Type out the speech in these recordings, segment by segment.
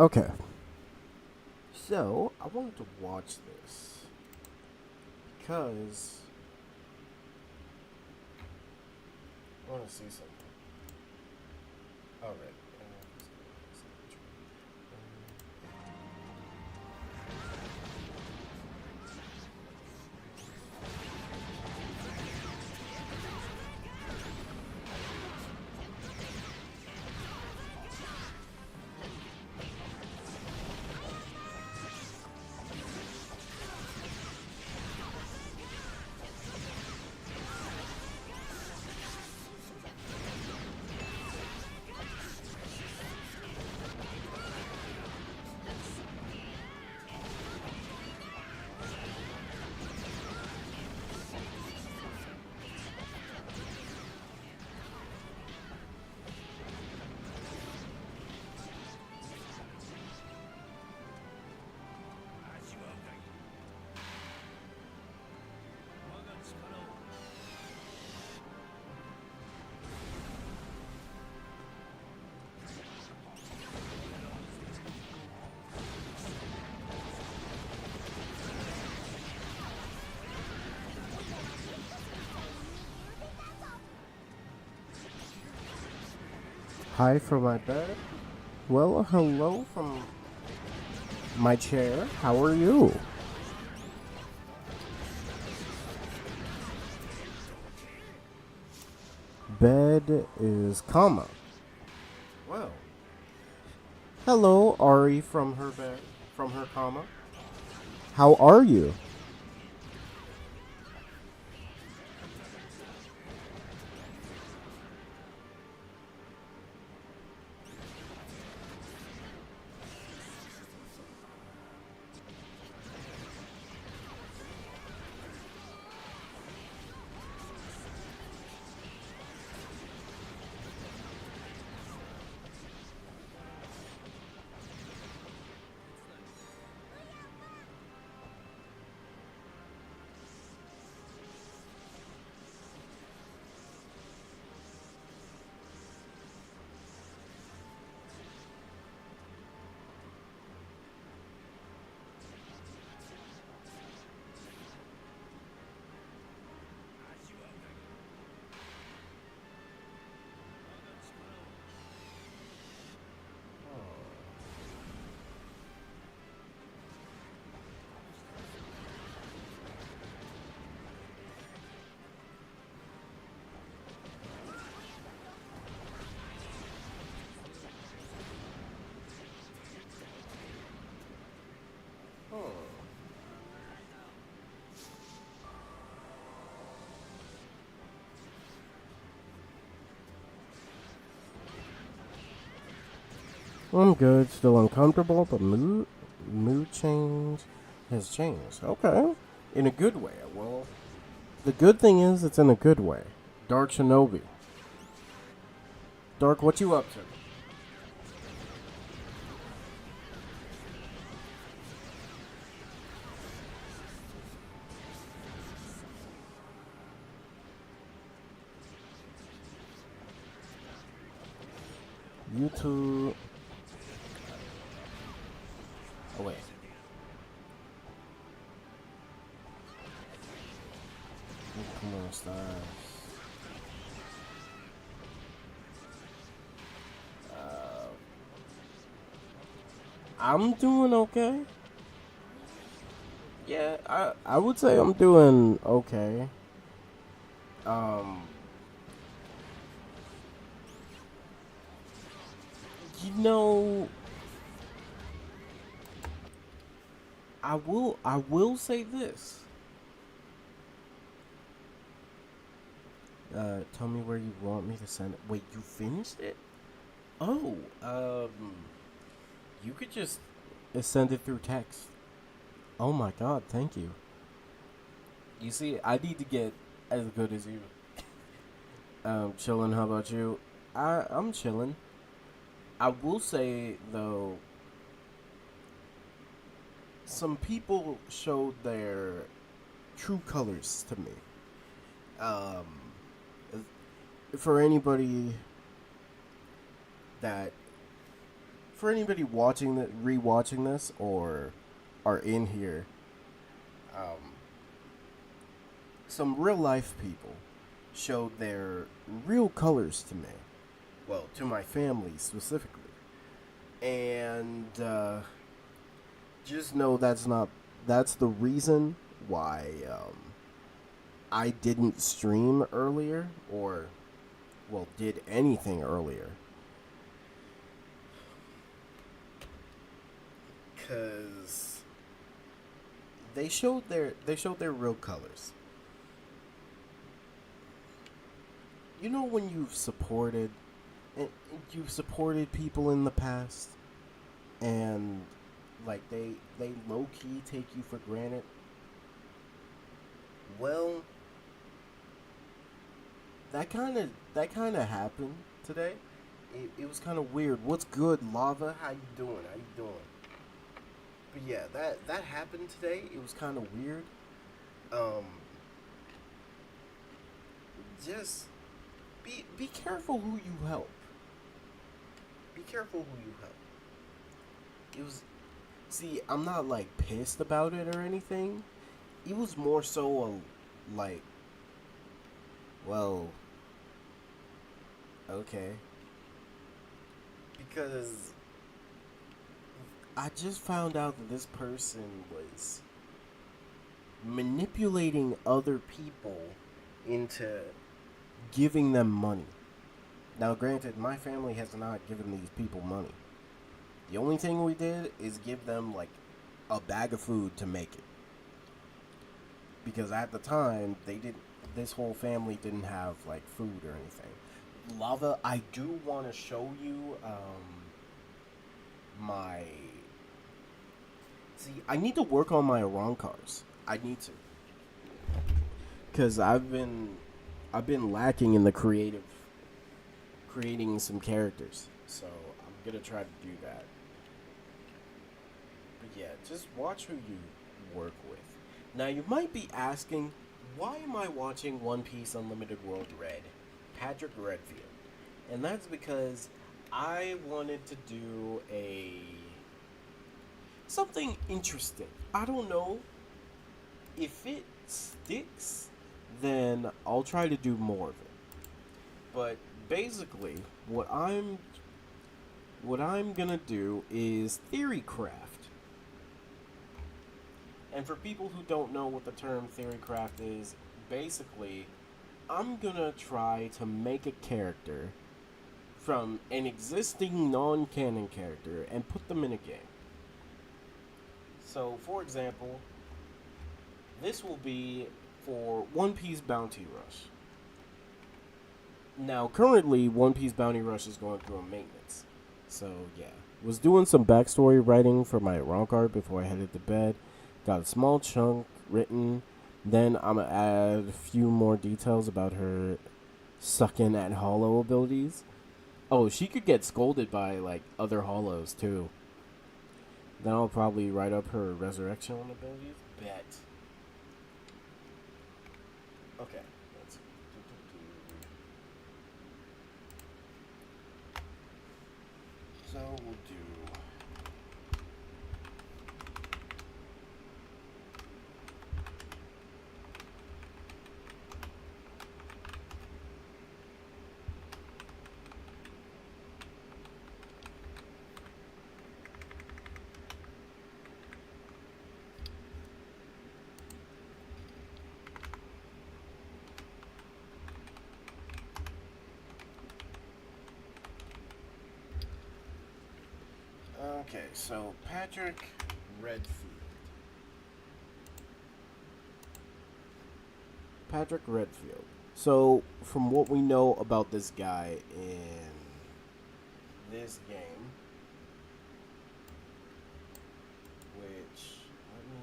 Okay. So, I wanted to watch this because I want to see something. Alright. Hi from my bed. Well, hello from my chair. How are you? Bed is comma. Well, hello, Ari from her bed, from her comma. How are you? I'm good, still uncomfortable, but mood change has changed. Okay, in a good way. Well, the good thing is it's in a good way. Dark Shinobi. Dark, what you up to? YouTube. Oh wait. Come on, stars. I'm doing okay. Yeah, I would say I'm doing okay. Um, you know, I will say this. Tell me where you want me to send it. Wait, you finished it? Oh, you could just send it through text. Oh my god, thank you. You see, I need to get as good as you. Chilling. How about you? I'm chilling. I will say though, some people showed their true colors to me. Um, for anybody that for anybody watching that, rewatching this, or are in here, um, some real life people showed their real colors to me. Well, to my family specifically. And just know that's the reason why I didn't stream earlier, or, well, did anything earlier. Because they showed their real colors. You know when you've supported people in the past, and like they low key take you for granted. Well, that kind of happened today. It was kind of weird. What's good, Lava? How you doing? How you doing? But yeah, that happened today. It was kind of weird. Um, just be careful who you help. Be careful who you help. It was See, I'm not like pissed about it or anything. It was more so like, well, okay, because I just found out that this person was manipulating other people into giving them money. Now, granted, my family has not given these people money. The only thing we did is give them like a bag of food to make it. Because at the time, this whole family didn't have like food or anything. Lava, I do want to show you my. See, I need to work on my Iran cars. I need to, because I've been lacking in the creating some characters. So I'm gonna try to do that. But yeah, just watch who you work with. Now you might be asking, why am I watching One Piece Unlimited World Red? Patrick Redfield. And that's because I wanted to do a something interesting. I don't know if it sticks, then I'll try to do more of it. But basically, what I'm gonna do is theory craft. And for people who don't know what the term theory craft is, basically, I'm gonna try to make a character from an existing non-canon character and put them in a game. So, for example, this will be for One Piece Bounty Rush. Now, currently, One Piece Bounty Rush is going through a maintenance. So, yeah. Was doing some backstory writing for my Ron card before I headed to bed. Got a small chunk written. Then I'm going to add a few more details about her sucking at hollow abilities. Oh, she could get scolded by, like, other hollows, too. Then I'll probably write up her resurrection abilities. Bet. Okay. Let's So we'll do. Okay, so Patrick Redfield. Patrick Redfield. So, from what we know about this guy in this game, which let me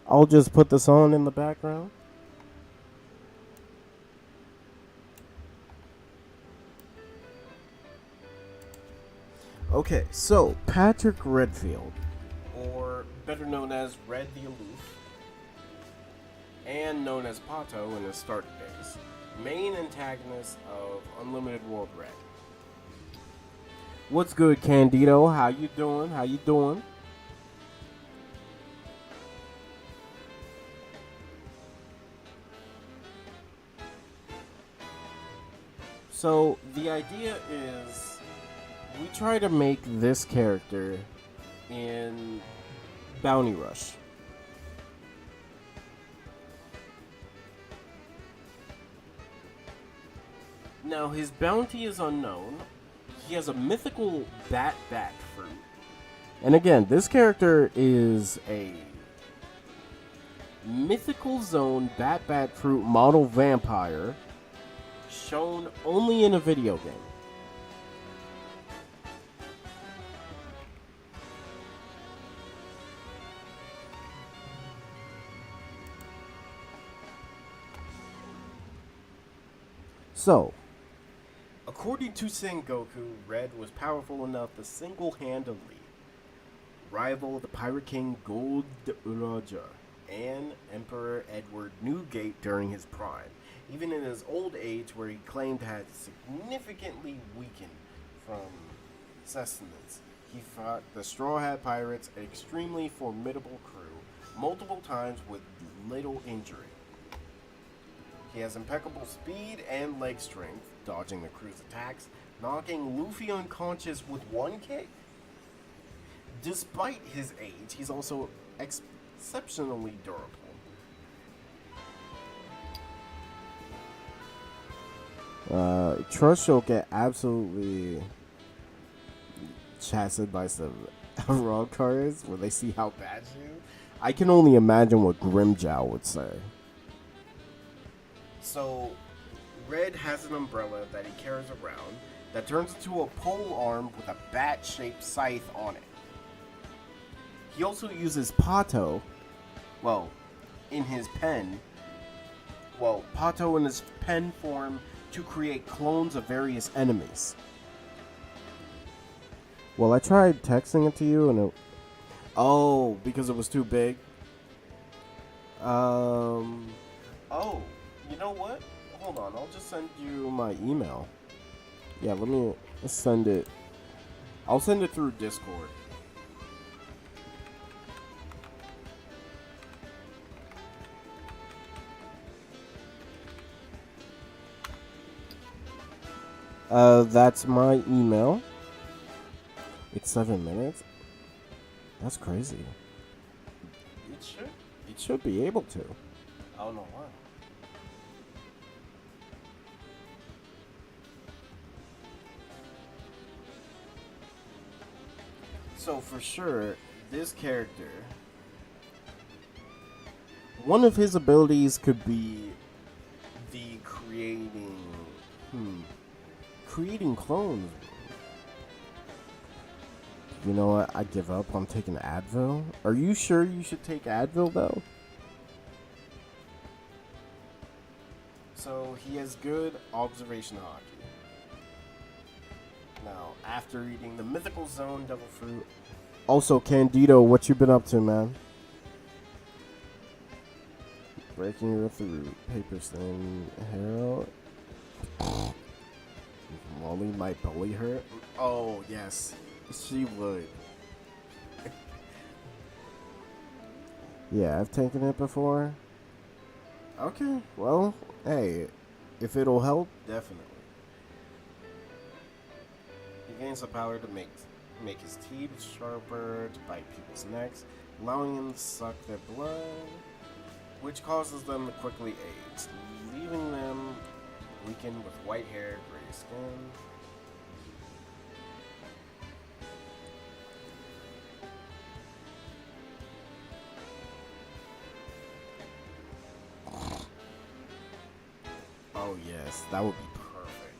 I'll just put this on in the background. Okay, so Patrick Redfield, or better known as Red the Aloof, and known as Pato in his starter days, main antagonist of Unlimited World Red. What's good, Candido? How you doing? How you doing? So the idea is we try to make this character in Bounty Rush. Now his bounty is unknown. He has a mythical bat fruit. And again, this character is a mythical zone bat fruit model vampire shown only in a video game. So, according to Sengoku, Red was powerful enough to single-handedly rival the Pirate King Gold Roger and Emperor Edward Newgate during his prime, even in his old age where he claimed had significantly weakened from sustenance. He fought the Straw Hat Pirates, an extremely formidable crew, multiple times with little injury. He has impeccable speed and leg strength, dodging the crew's attacks, knocking Luffy unconscious with one kick. Despite his age, he's also exceptionally durable. Trust you'll get absolutely chastised by some raw cards when they see how bad you. I can only imagine what Grimjow would say. So, Red has an umbrella that he carries around that turns into a pole arm with a bat-shaped scythe on it. He also uses Pato, in his pen form to create clones of various enemies. Well, I tried texting it to you and because it was too big. You know what? Hold on, I'll just send you my email. Yeah, let me send it. I'll send it through Discord. That's my email. It's 7 minutes. That's crazy. It should be able to. I don't know why. So for sure, this character, one of his abilities could be the creating clones. You know what? I give up. I'm taking Advil. Are you sure you should take Advil though? So he has good observation hockey. Now, after eating the mythical zone devil fruit. Also, Candido, what you been up to, man? Breaking your through paper thin hair. Molly might bully her. Oh yes, she would. Yeah, I've taken it before. Okay, well, hey, if it'll help, definitely. He gains the power to make his teeth sharper, to bite people's necks, allowing him to suck their blood, which causes them to quickly age, leaving them weakened with white hair, gray skin. Oh yes, that would be perfect.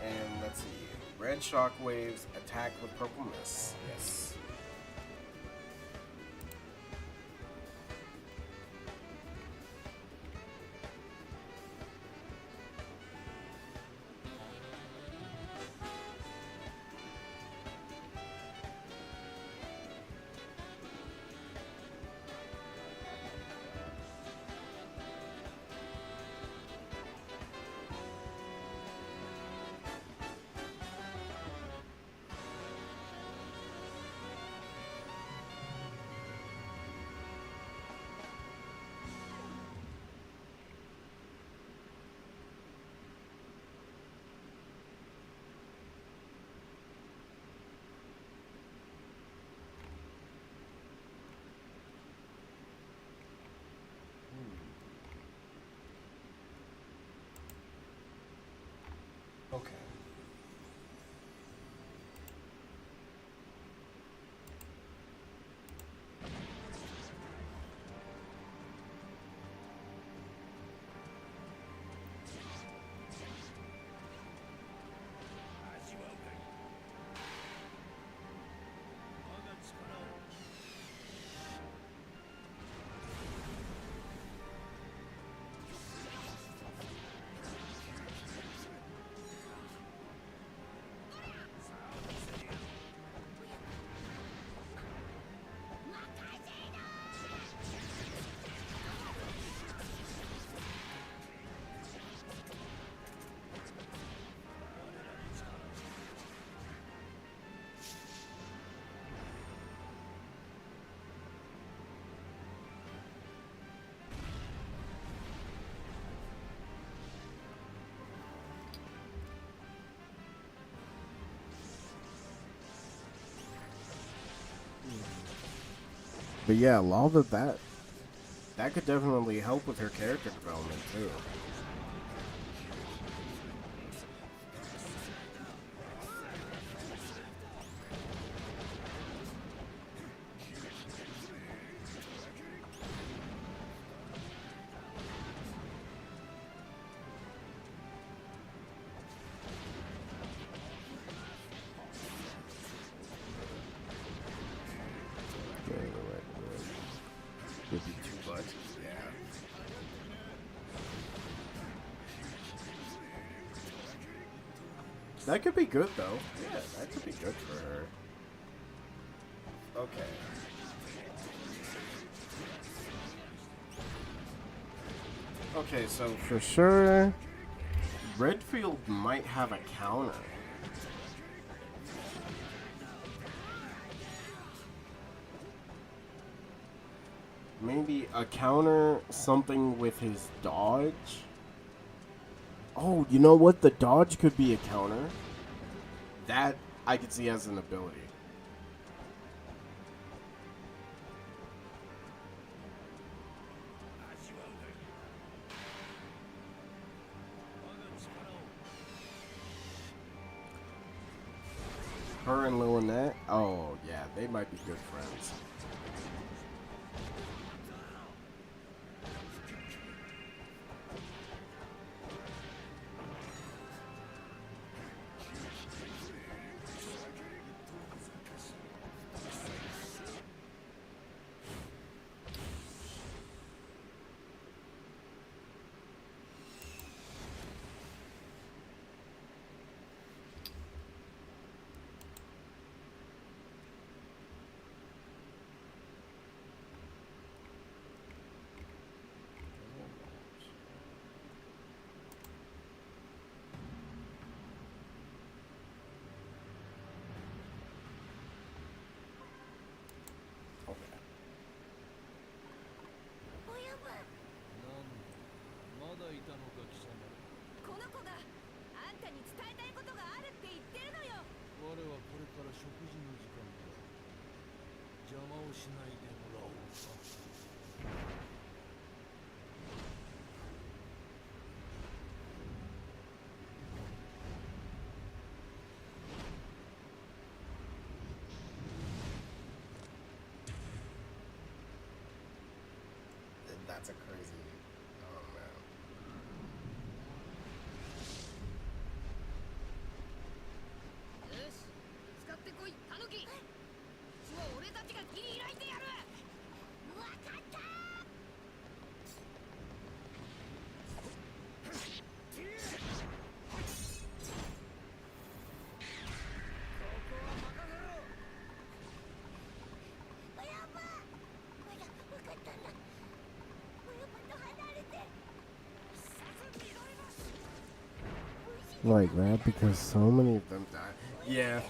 And let's see. Red shockwaves attack with purple mist. Yes. Okay. But yeah, Lava, that could definitely help with her character development too. Give you too much. Yeah. That could be good though. Yeah, that could be good for her. Okay. Okay, so for sure, Redfield might have a counter. Maybe a counter, something with his dodge. Oh, you know what? The dodge could be a counter. That I could see as an ability. Her and Lillinette? Oh, yeah, they might be good friends. That's a crazy. Oh man. 'Like that because so many of them died. Yeah.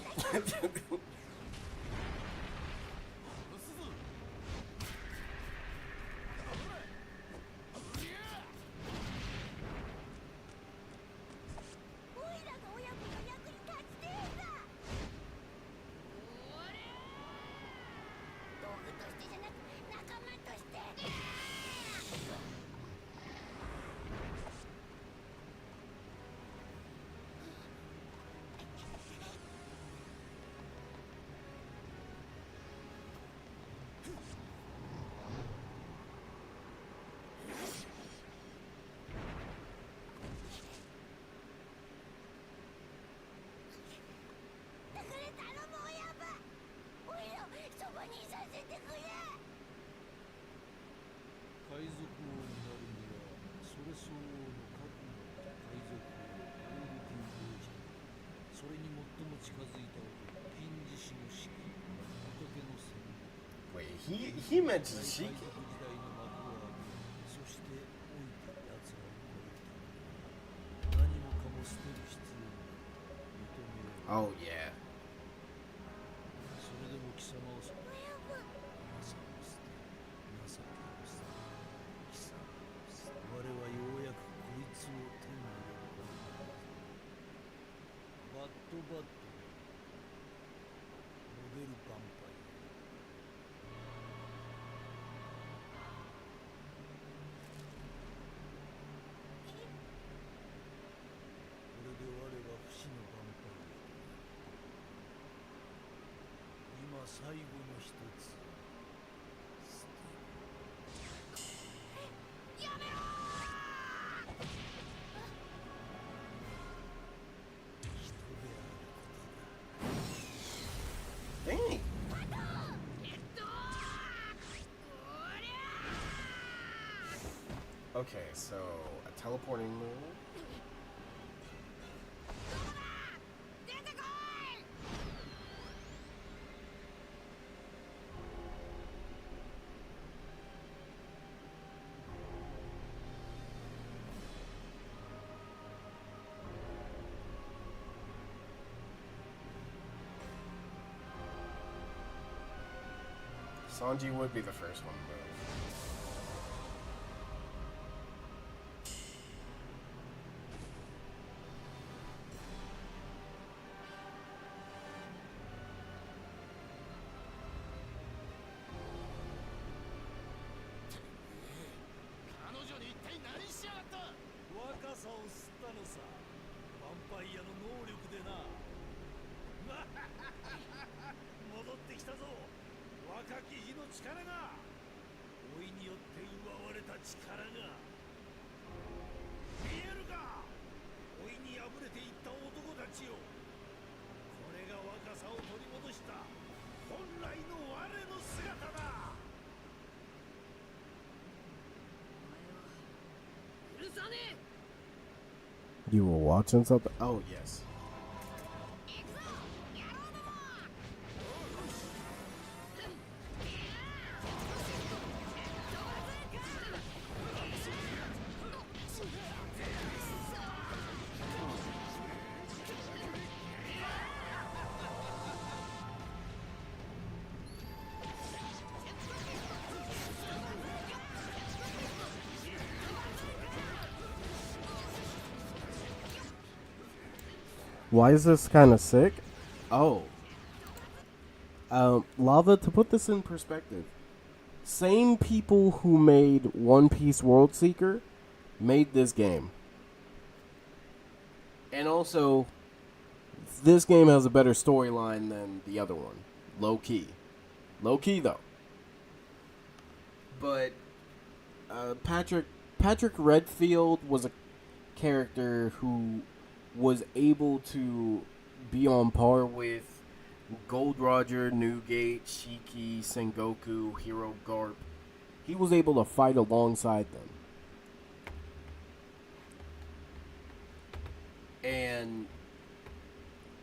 he mentions Shiki. Oh yeah. Dang. Okay, so a teleporting move. Sanji would be the first one to move. You were watching something? Oh, yes. Why is this kind of sick? Oh. Lava, to put this in perspective, same people who made One Piece World Seeker made this game. And also, this game has a better storyline than the other one. Low key. Low key, though. But Patrick Redfield was a character who was able to be on par with Gold Roger, Newgate, Shiki, Sengoku, Hero Garp. He was able to fight alongside them. And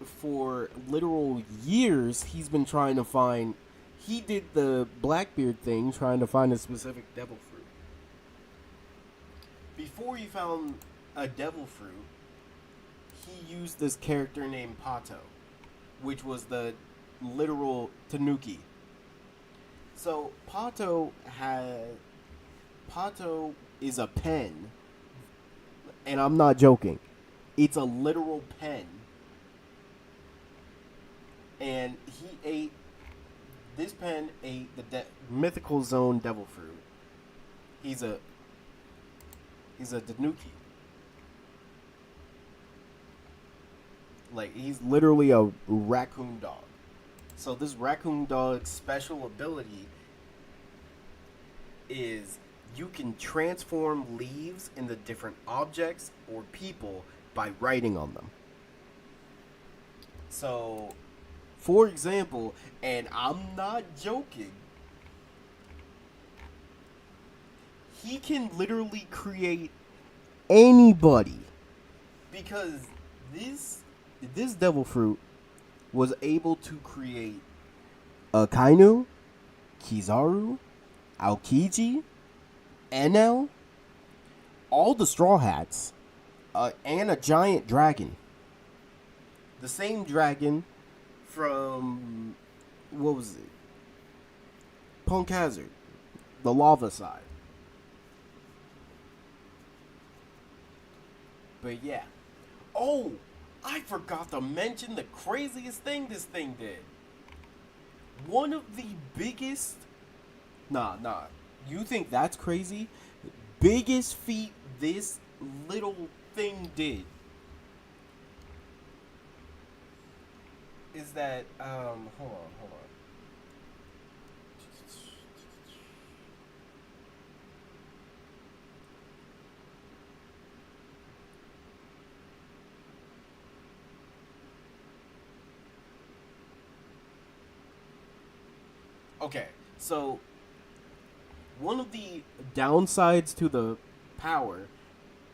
for literal years, he's been trying to find... He did the Blackbeard thing, trying to find a specific devil fruit. Before he found a devil fruit, he used this character named Pato, which was the literal Tanuki. So Pato is a pen, and I'm not joking. It's a literal pen, and this pen ate the mythical zone devil fruit. He's a Tanuki. Like, he's literally a raccoon dog. So this raccoon dog's special ability is you can transform leaves into different objects or people by writing on them. So, for example, and I'm not joking, he can literally create anybody, because this devil fruit was able to create a Kainu, Kizaru, Aokiji, Enel, all the Straw Hats, and a giant dragon. The same dragon from, what was it? Punk Hazard, the lava side. But yeah. Oh, I forgot to mention the craziest thing this thing did. One of the biggest. Nah. You think that's crazy? Biggest feat this little thing did is that hold on. Okay, so one of the downsides to the power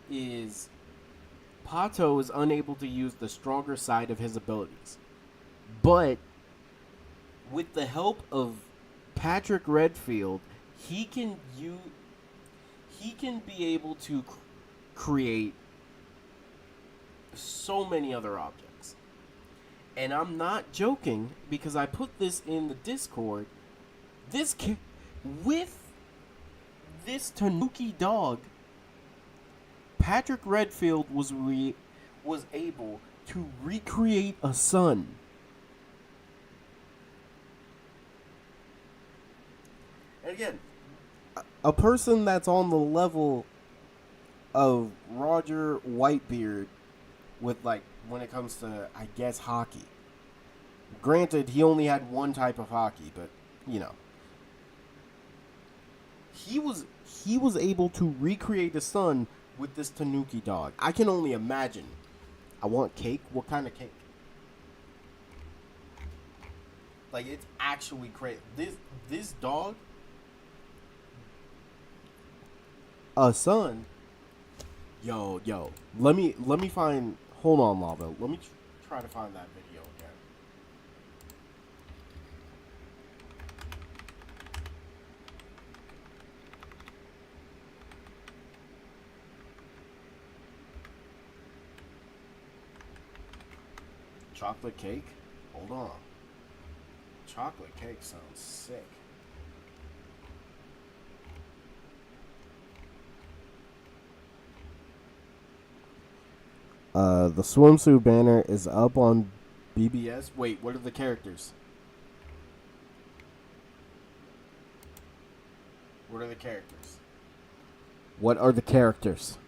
is Pato is unable to use the stronger side of his abilities. But with the help of Patrick Redfield, he can be able to create so many other objects. And I'm not joking because I put this in the Discord. With this Tanuki dog, Patrick Redfield was able to recreate a sun. And again, a person that's on the level of Roger Whitebeard with, like, when it comes to, I guess, hockey. Granted, he only had one type of hockey, but you know, he was able to recreate a sun with this Tanuki dog. I can only imagine. I want cake. What kind of cake? Like, it's actually crazy. This dog, a son. Yo. Let me find. Hold on, Lava. Let me try to find that video again. Chocolate cake? Hold on. Chocolate cake sounds sick. The swimsuit banner is up on BBS. Wait, what are the characters? What are the characters? What are the characters?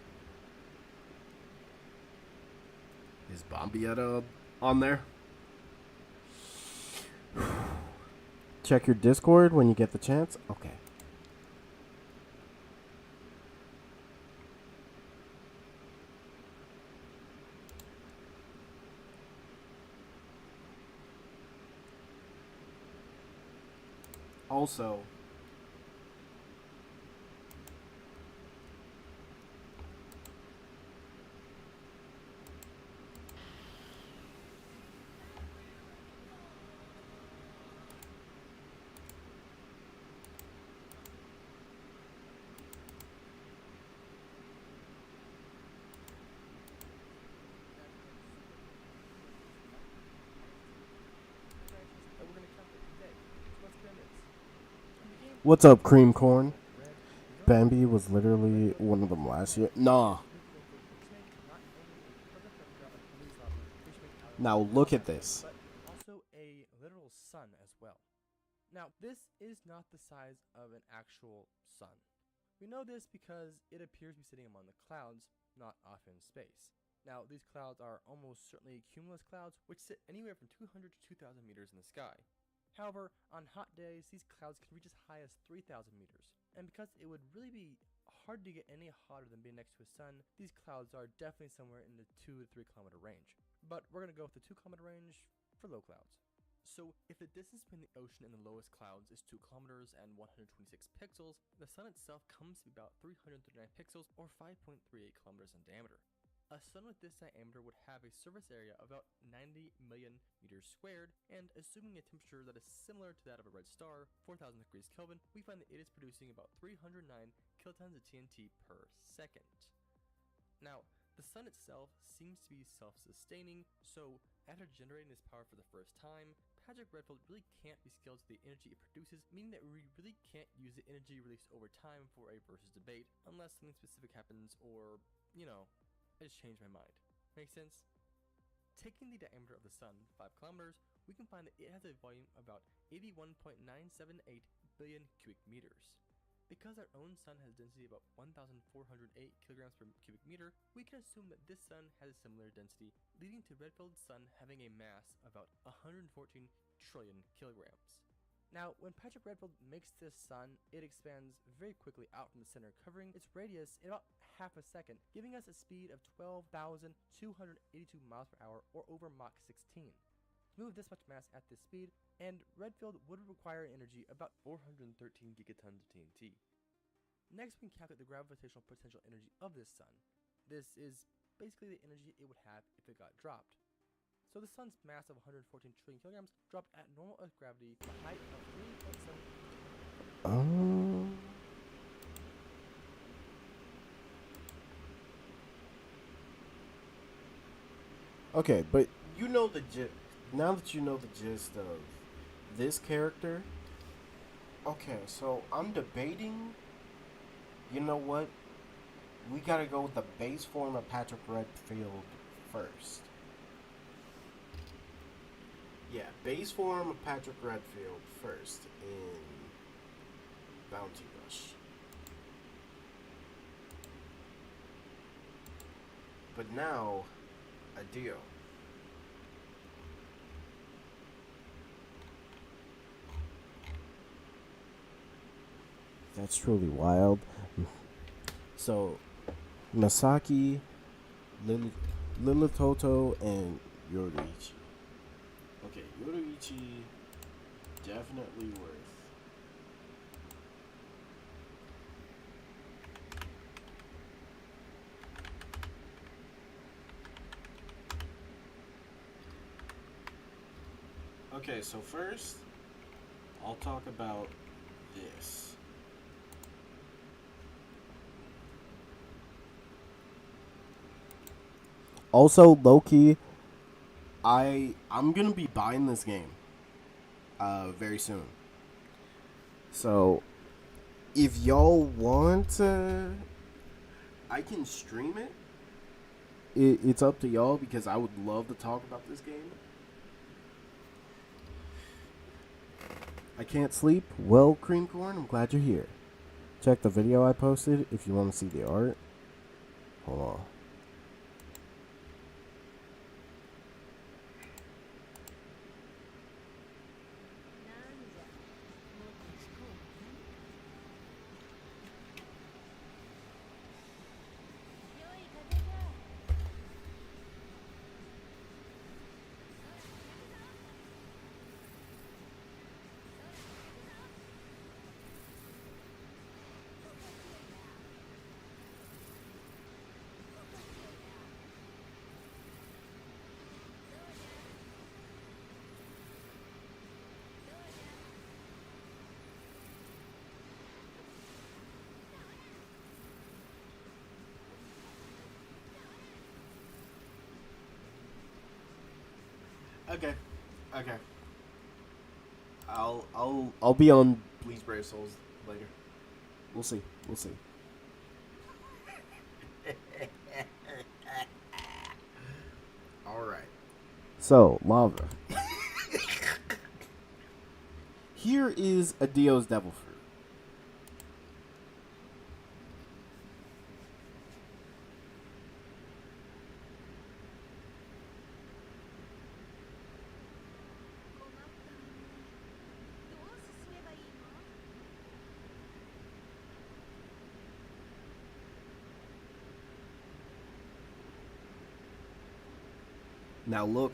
Is Bombietta on there? Check your Discord when you get the chance. Okay. Also, what's up, cream corn? Bambi was literally one of them last year. Nah. Now look at this. Also a literal sun as well. Now, this is not the size of an actual sun. We know this because it appears to be sitting among the clouds, not off in space. Now, these clouds are almost certainly cumulus clouds, which sit anywhere from 200 to 2,000 meters in the sky. However, on hot days, these clouds can reach as high as 3,000 meters. And because it would really be hard to get any hotter than being next to a sun, these clouds are definitely somewhere in the 2 to 3 kilometer range. But we're going to go with the 2 kilometer range for low clouds. So if the distance between the ocean and the lowest clouds is 2 kilometers and 126 pixels, the sun itself comes to be about 339 pixels or 5.38 kilometers in diameter. A sun with this diameter would have a surface area of about 90 million meters squared, and assuming a temperature that is similar to that of a red star, 4,000 degrees Kelvin, we find that it is producing about 309 kilotons of TNT per second. Now, the sun itself seems to be self-sustaining, so after generating this power for the first time, Patrick Redfield really can't be scaled to the energy it produces, meaning that we really can't use the energy released over time for a versus debate, unless something specific happens or, I just changed my mind. Make sense? Taking the diameter of the sun, 5 kilometers, we can find that it has a volume of about 81.978 billion cubic meters. Because our own sun has a density of about 1,408 kilograms per cubic meter, we can assume that this sun has a similar density, leading to Redfield's sun having a mass of about 114 trillion kilograms. Now, when Patrick Redfield makes this sun, it expands very quickly out from the center, covering its radius in about half a second, giving us a speed of 12,282 miles per hour, or over Mach 16. To move this much mass at this speed, and Redfield would require energy of about 413 gigatons of TNT. Next, we can calculate the gravitational potential energy of this sun. This is basically the energy it would have if it got dropped. So the sun's mass of 114 trillion kilograms dropped at normal Earth gravity to a height of 3.7. Okay, but you know the gist. Now that you know the gist of this character, okay, so I'm debating. You know what? We gotta go with the base form of Patrick Redfield first. Yeah, base form of Patrick Redfield first in Bounty Rush. But now, a deal. That's truly wild. So, Masaki, Lilitoto, and Yoruichi. Okay, Yoruichi definitely worth. Okay, so first, I'll talk about this. Also, Loki, I'm gonna be buying this game very soon. So if y'all want I can stream it. It's up to y'all because I would love to talk about this game. I can't sleep. Well, Cream Corn, I'm glad you're here. Check the video I posted if you want to see the art. Hold on. Okay. I'll be on Please Brave Souls later. We'll see. All right. So, lava. Here is a Dio's Devil Fruit. Now look.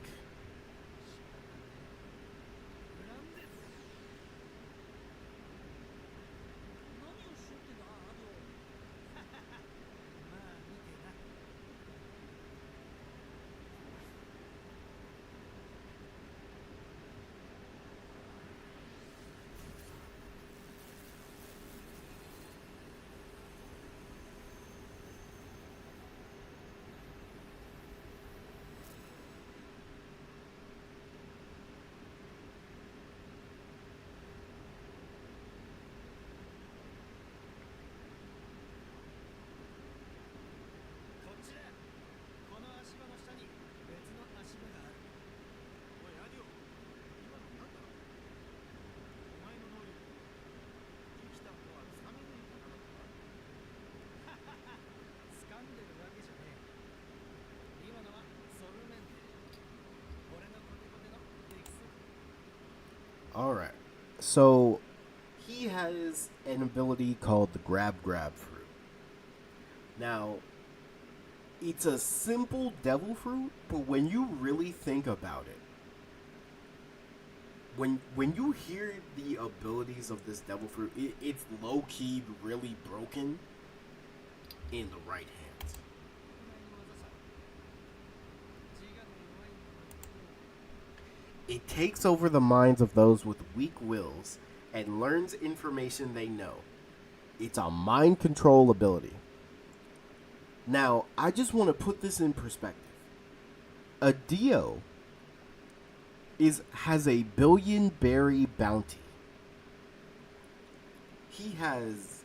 All right. So he has an ability called the grab fruit. Now, it's a simple devil fruit, but when you really think about it, when you hear the abilities of this devil fruit, it's low key really broken in the right hands. It takes over the minds of those with weak wills and learns information they know. It's a mind control ability. Now, I just want to put this in perspective. A Dio has a billion berry bounty. He has.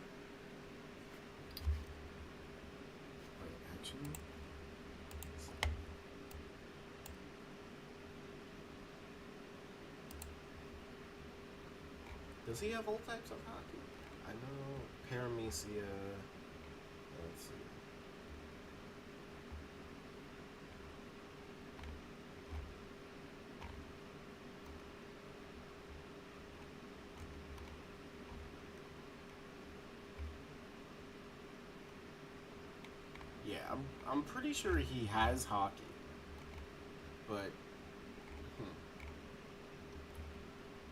Wait, actually. Does he have all types of hockey? I know Paramecia. Let's see. Yeah, I'm pretty sure he has hockey, but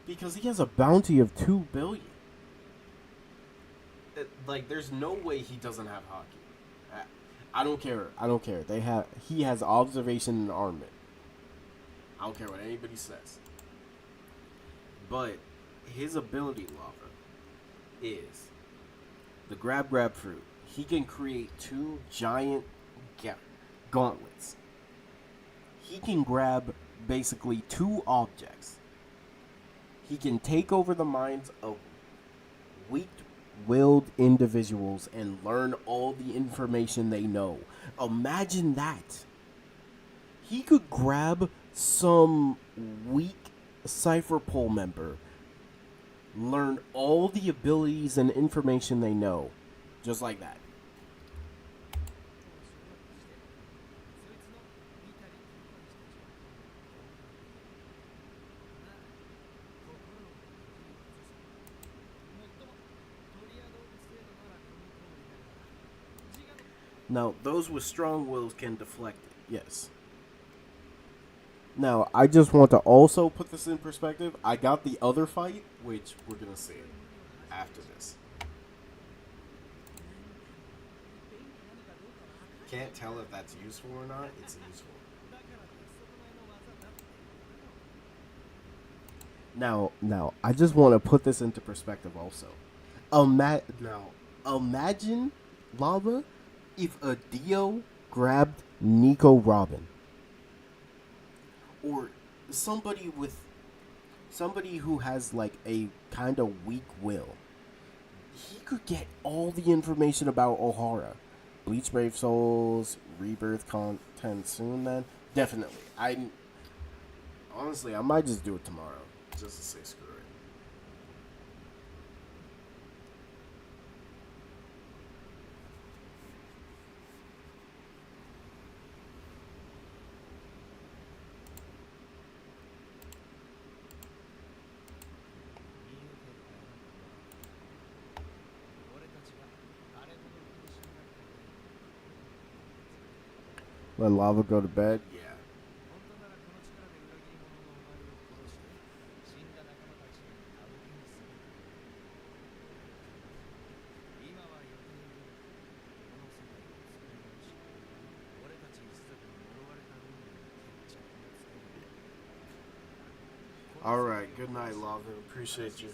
because he has a bounty of 2 billion. Like, there's no way he doesn't have hockey. I don't care. I don't care. He has observation and armament. I don't care what anybody says. But his ability, Lava, is the grab fruit. He can create 2 giant gauntlets. He can grab basically 2 objects. He can take over the minds of weak-willed individuals and learn all the information they know. Imagine that. He could grab some weak Cypher Pole member, learn all the abilities and information they know, just like that. Now, those with strong wills can deflect it, yes. Now, I just want to also put this in perspective. I got the other fight, which we're going to see after this. Can't tell if that's useful or not. It's useful. Now, I just want to put this into perspective also. Imagine, Lava, if a Dio grabbed Nico Robin. Or somebody who has like a kind of weak will. He could get all the information about O'Hara. Bleach Brave Souls, Rebirth content soon then. Definitely. Honestly, I might just do it tomorrow. Just to say screw it. Let Lava go to bed. Yeah. All right. Good night, Lava. Appreciate you.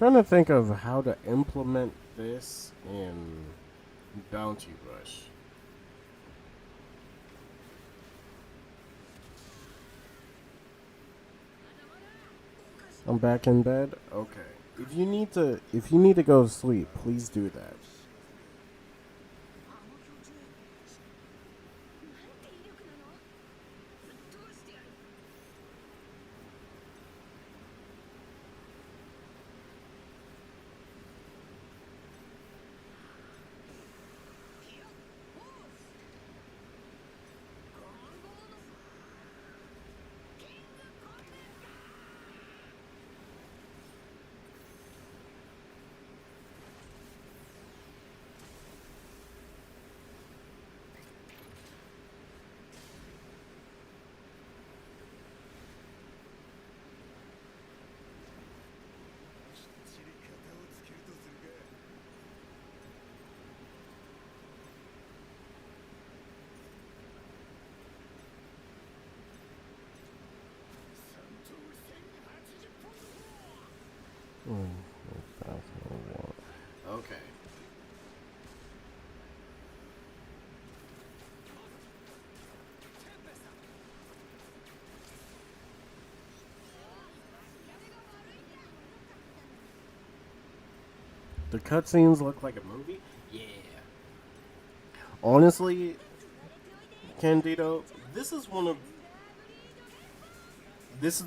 Trying to think of how to implement this in Bounty Rush. I'm back in bed. Okay. If you need to go to sleep, please do that. Okay. The cutscenes look like a movie? Yeah. Honestly, Candido, this is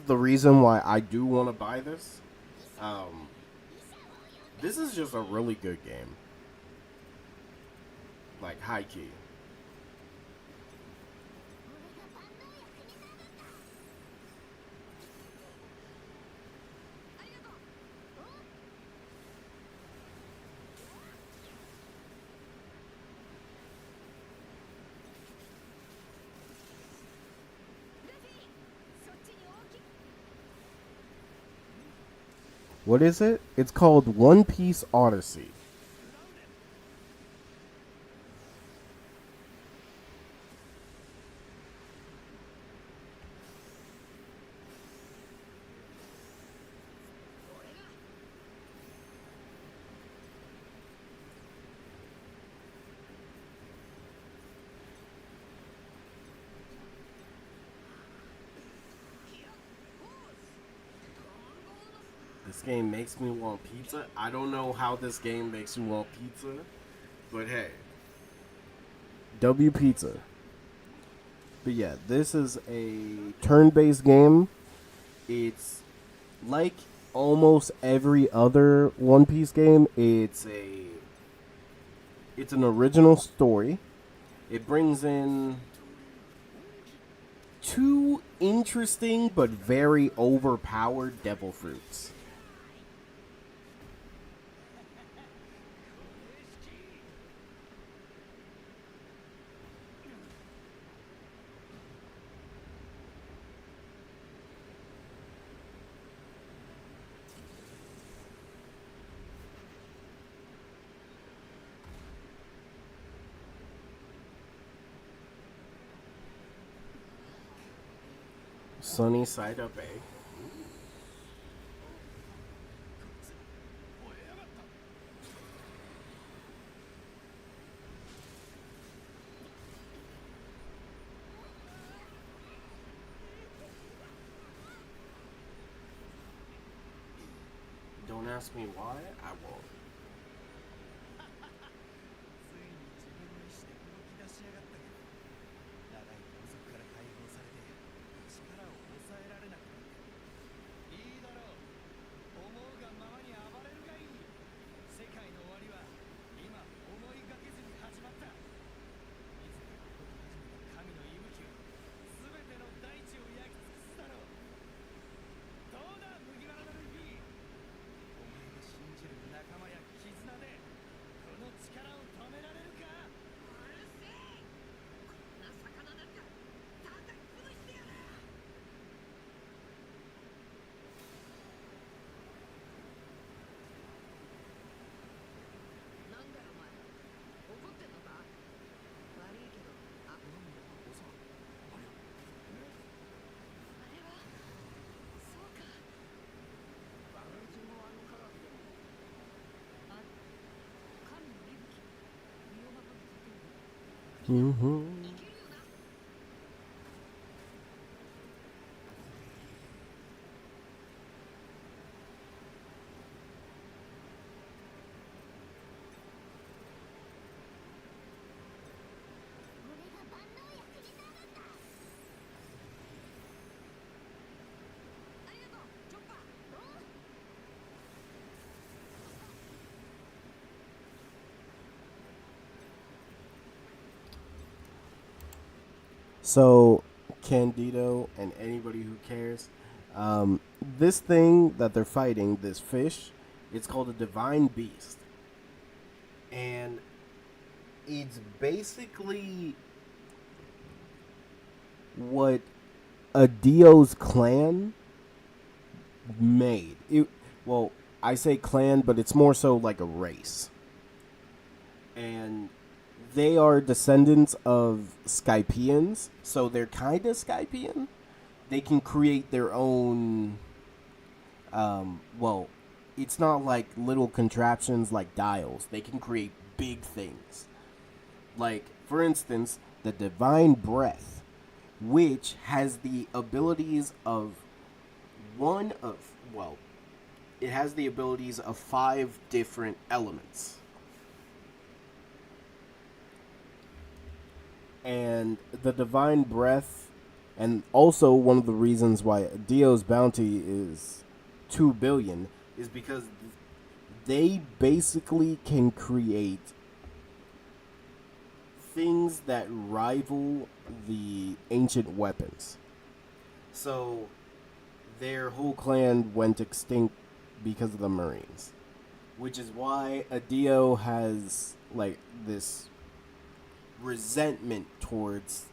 the reason why I do want to buy this. Um, this is just a really good game. Like, high key. What is it? It's called One Piece Odyssey. This game makes me want pizza. I don't know how this game makes me want pizza, but hey. W Pizza. But yeah, this is a turn-based game. It's like almost every other One Piece game. It's an original story. It brings in two interesting but very overpowered devil fruits. Sunny side up A. Don't ask me why, I won't. Mm-hmm. So, Candido and anybody who cares, this thing that they're fighting, this fish, it's called a divine beast, and it's basically what a Dio's clan made. Well, I say clan, but it's more so like a race, and they are descendants of Skypians, so they're kind of Skypian. They can create their own. Well, it's not like little contraptions like dials. They can create big things. Like, for instance, the divine breath, which has the abilities of one of, well, it has the abilities of 5 different elements. And the divine breath, and also one of the reasons why Dio's bounty is 2 billion is because they basically can create things that rival the ancient weapons. So their whole clan went extinct because of the Marines, which is why Adio has like this resentment towards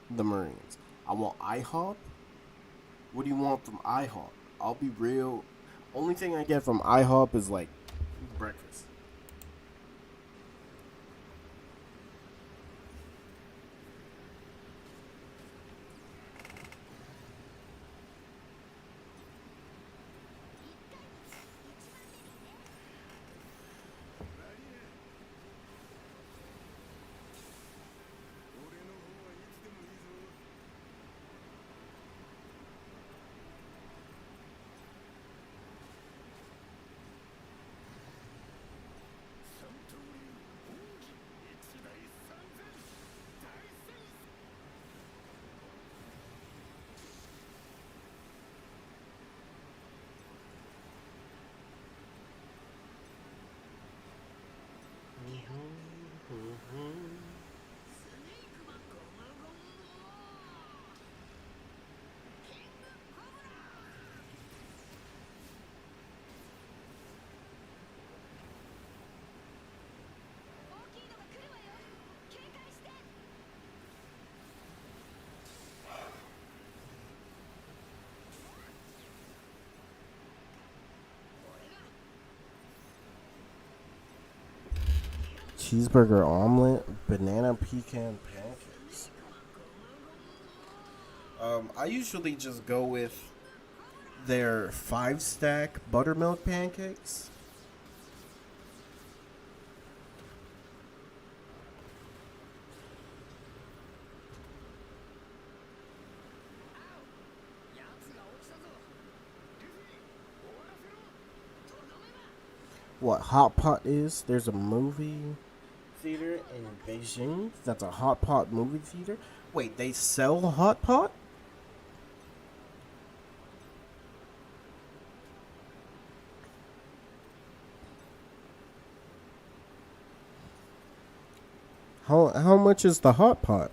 the Marines. I want IHOP. What do you want from IHOP? I'll be real. Only thing I get from IHOP is like breakfast. Cheeseburger omelet, banana pecan pancakes. I usually just go with their 5 stack buttermilk pancakes. What hot pot is? There's a movie theater in Beijing that's a hot pot movie theater. Wait, they sell hot pot? How much is the hot pot?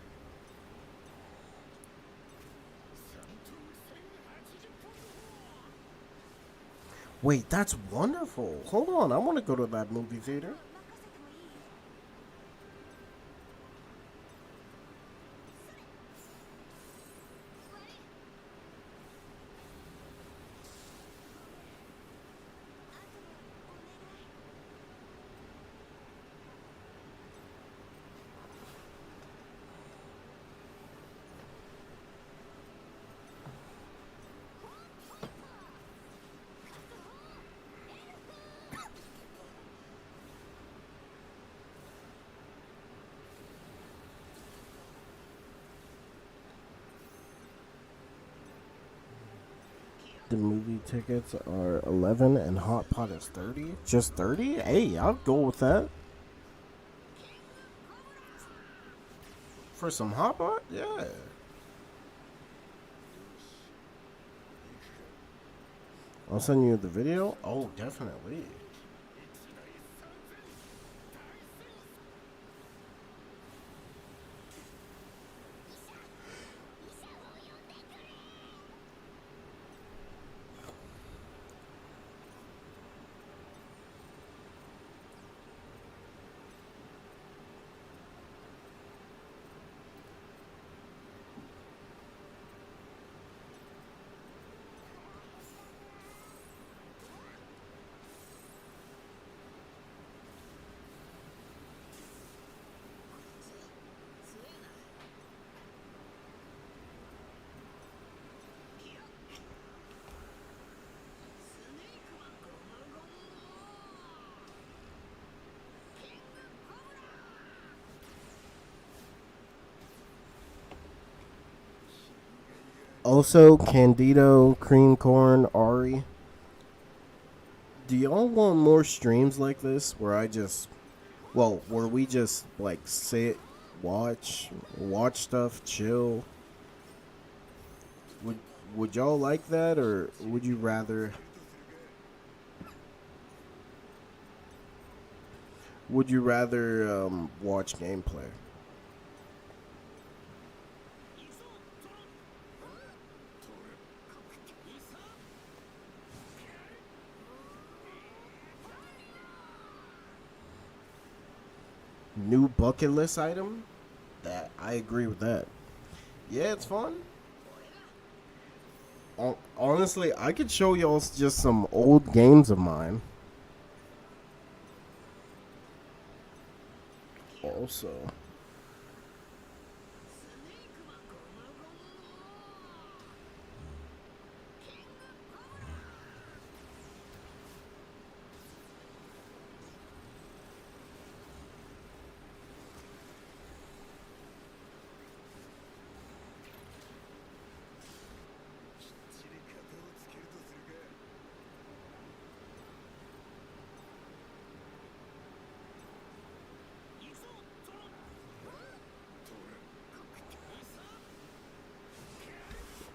Wait, that's wonderful. Hold on, I want to go to that movie theater. the movie tickets are 11 and Hot Pot is 30. Just 30? Hey, I'll go with that. For some Hot Pot? Yeah. I'll send you the video. Oh, definitely. Also, Candido, Cream Corn, Ari. Do y'all want more streams like this where we just like sit, watch stuff, chill? Would would y'all like that, or would you rather watch gameplay? New bucket list item? That I agree with that. Yeah, it's fun. Honestly, I could show y'all just some old games of mine. Also,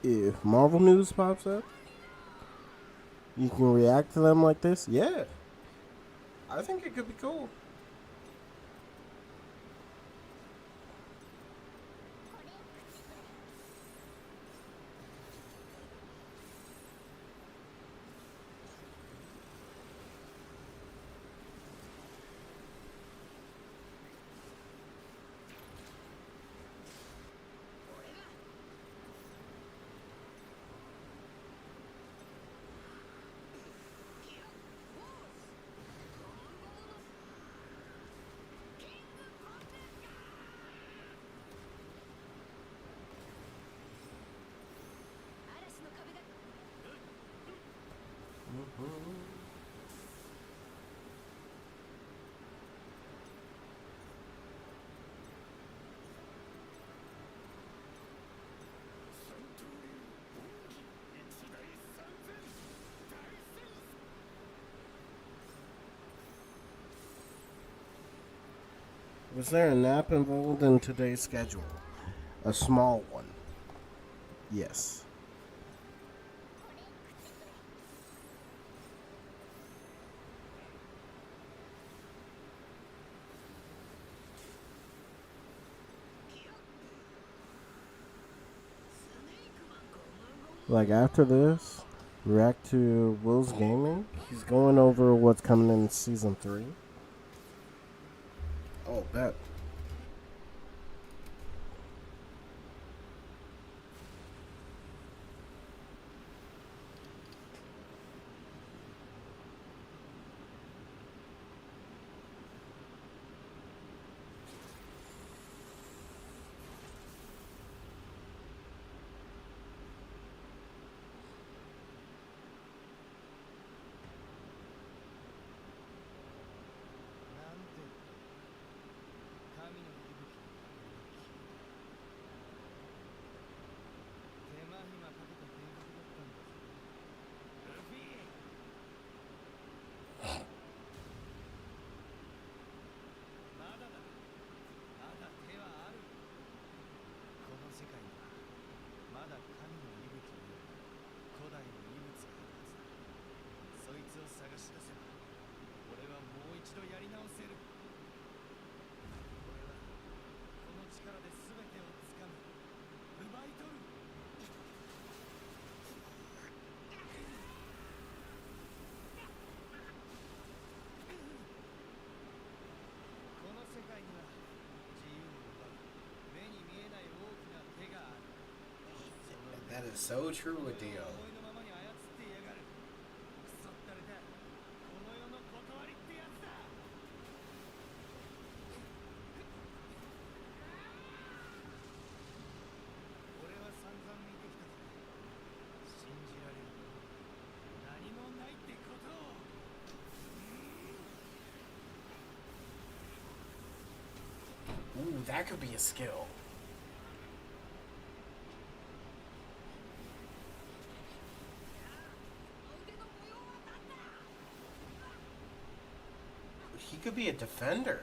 if Marvel news pops up, you can react to them like this. Yeah, I think it could be cool. Was there a nap involved in today's schedule? A small one. Yes. Like after this, react to Will's Gaming. He's going over what's coming in season 3. Oh, bet. is so true with Dio. Ooh, that could be a skill. He could be a defender.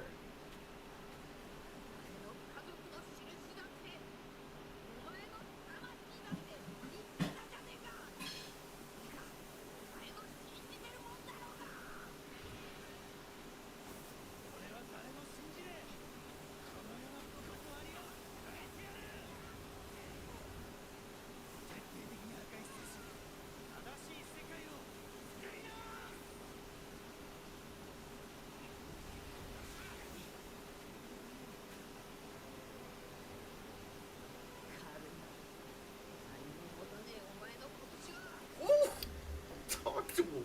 Talk to him.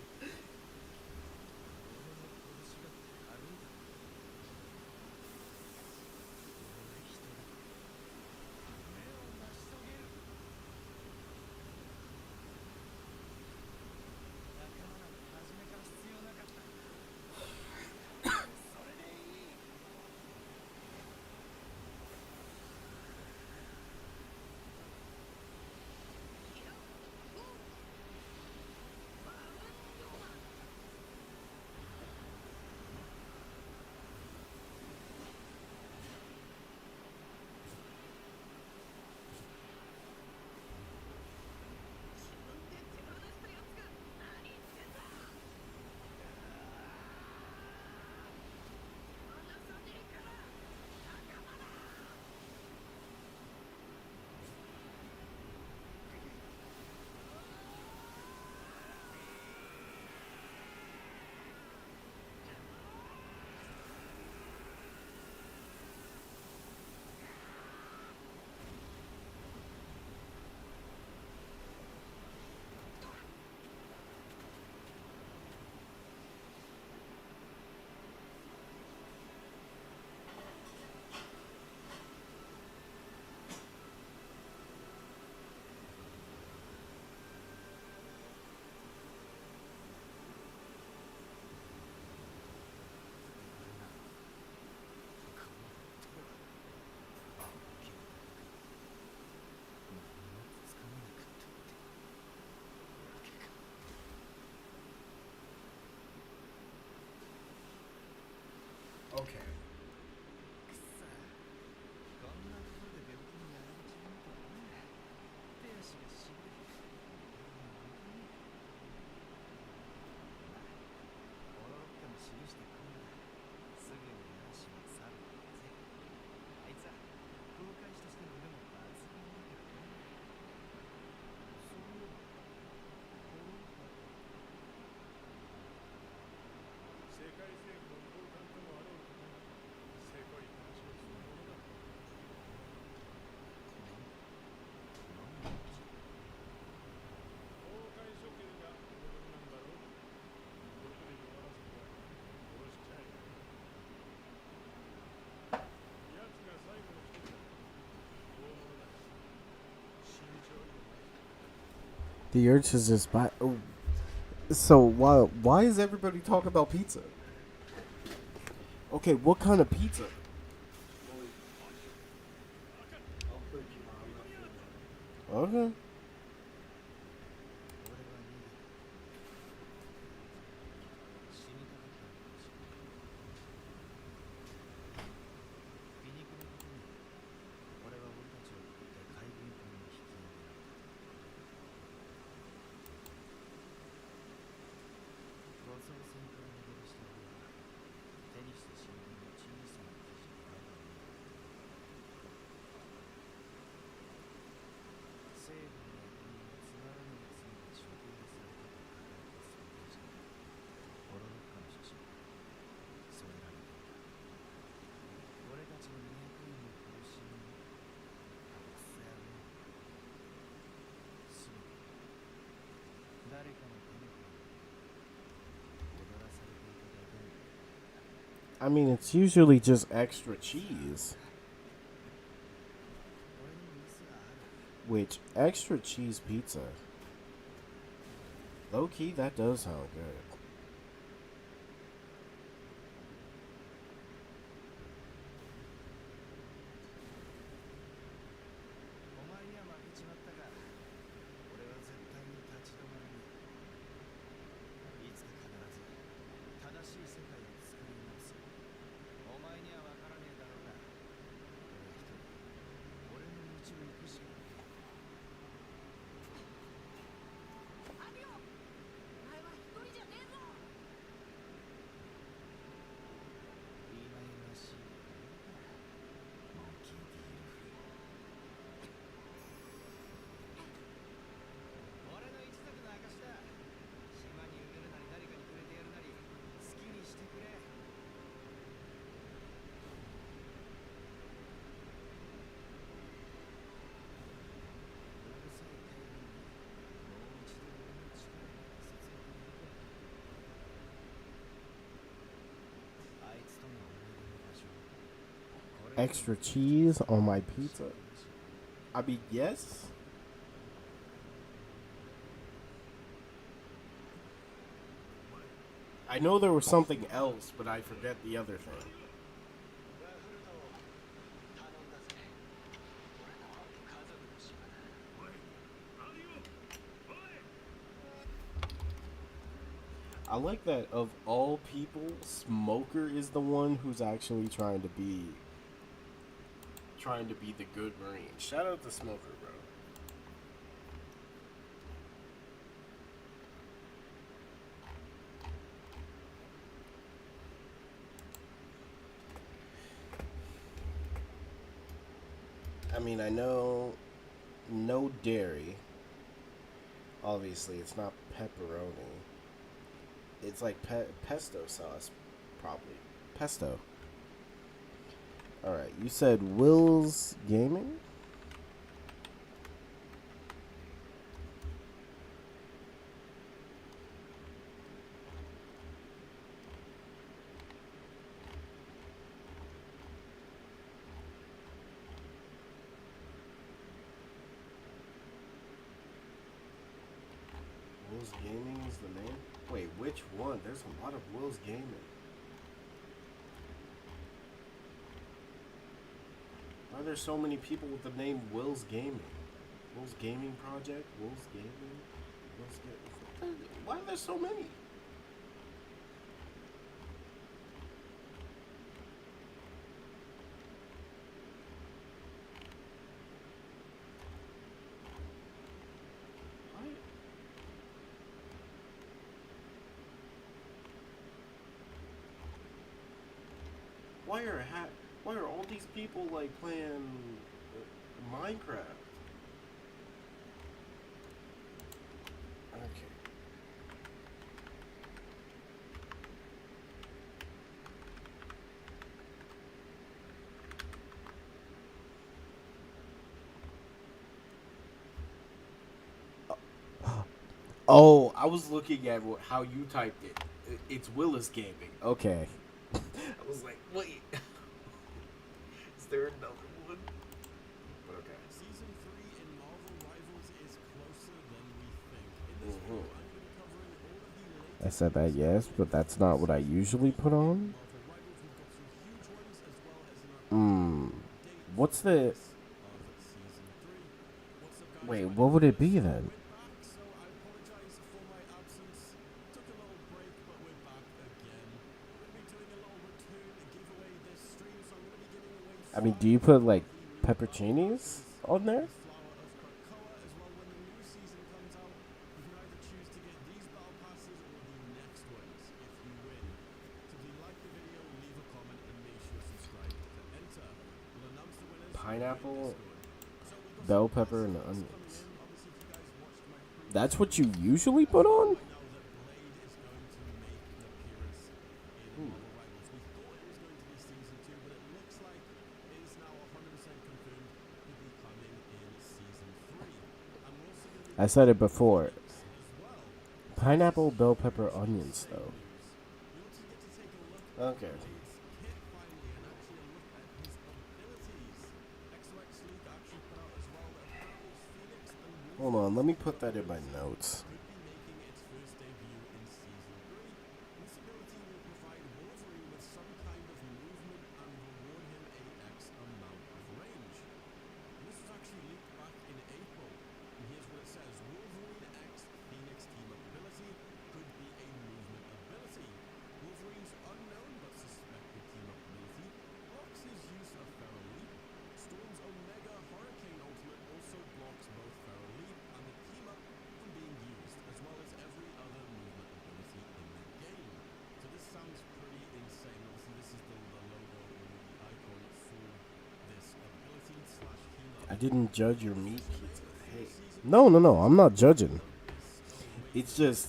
Okay. The urge is just by. Oh. So why is everybody talking about pizza? Okay, what kind of pizza? Okay. I mean, it's usually just extra cheese. Which, extra cheese pizza. Low key, that does sound good. Extra cheese on my pizza? I mean, yes. I know there was something else, but I forget the other thing. I like that of all people, Smoker is the one who's actually trying to be the good Marine. Shout out to Smoker, bro. I mean, I know no dairy. Obviously, it's not pepperoni. It's like pesto sauce, probably. Pesto. Alright, you said Will's Gaming? Will's Gaming is the name? Wait, which one? There's a lot of Will's Gaming. Why are there so many people with the name Will's Gaming? Will's Gaming Project? Will's Gaming? Why are there so many? Why are all these people like playing Minecraft? Okay. Oh, I was looking at how you typed it. It's Willis Gaming. Okay. I was like, wait. Is there another one? But okay. Season 3 in Marvel Rivals is closer than we think. In this video, I'm going to be covering all of the latest... I said that yes, but that's not what I usually put on. What's the... Wait, what would it be then? I mean, do you put like pepperoncinis on there? Pineapple, bell pepper, and onions. That's what you usually put on? I said it before. Pineapple, bell pepper, onions, though. Okay. Hold on, let me put that in my notes. could be making its first debut in Season 3. This ability will provide Wolverine with some kind of movement and reward him a X amount of range. And this was actually leaked back in April. And here's what it says. Wolverine X Phoenix team-up ability could be a movement ability. Wolverine's unknown but suspected team-up ability blocks his use of Feral Leap. Storm's Omega Hurricane ultimate also blocks both Feral Leap and the team-up from being used, as well as every other movement ability in the game. So this sounds pretty insane. Obviously, this is the logo or the icon for this ability slash team-up. I didn't judge your meat pizza. Hey. No, I'm not judging. It's just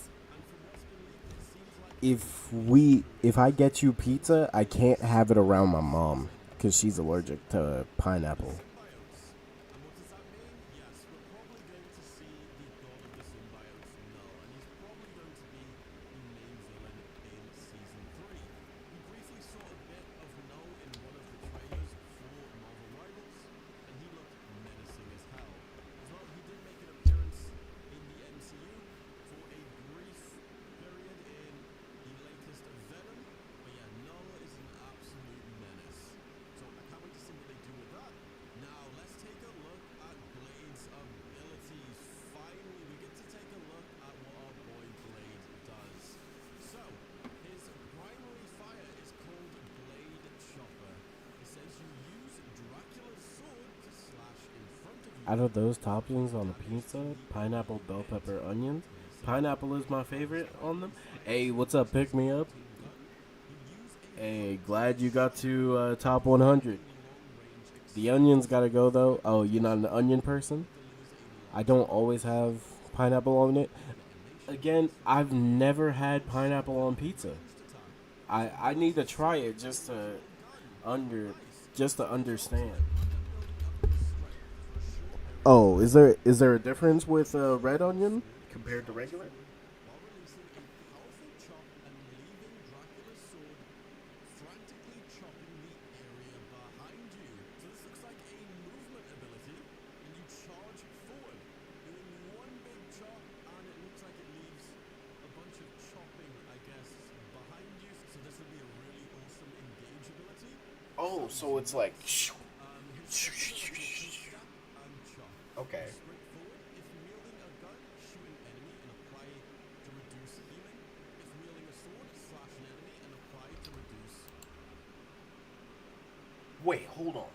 if I get you pizza, I can't have it around my mom because she's allergic to pineapple. Symbiotes. And what does that mean? Yes, we're probably going to see the god of the symbiotes, Null, and he's probably going to be the main villain in Season 3. We briefly saw a bit of Null in one of the trailers for Marvel Rivals, and he looked menacing as hell. As well, he did make an appearance in the MCU for a brief period in the latest Venom, but yeah, Null is an absolute menace. So I can't wait to see what they do with that. Now, let's take a look at Blade's abilities. Finally, we get to take a look at what our boy Blade does. So, his primary fire is called Blade Chopper. It says you use Dracula's sword to slash in front of you. Out of those toppings on the pizza, pineapple, bell pepper, onions, pineapple is my favorite on them. Hey, what's up? Pick me up. Hey, glad you got to top 100. The onions gotta go though. Oh, you're not an onion person? I don't always have pineapple on it. Again, I've never had pineapple on pizza. I need to try it just to understand. Oh, is there a difference with red onion compared to regular? While releasing a powerful chop and leaving Dracula's sword frantically chopping the area behind you. So this looks like a movement ability, and you charge forward, doing one big chop, and it looks like it leaves a bunch of chopping, I guess, behind you. So this would be a really awesome engage ability. Oh, so it's like. His step and chop. Okay. Sprint forward. If wielding a gun, shoot an enemy and apply to reduce healing. If wielding a sword, slash an enemy and apply to reduce. Wait, hold on.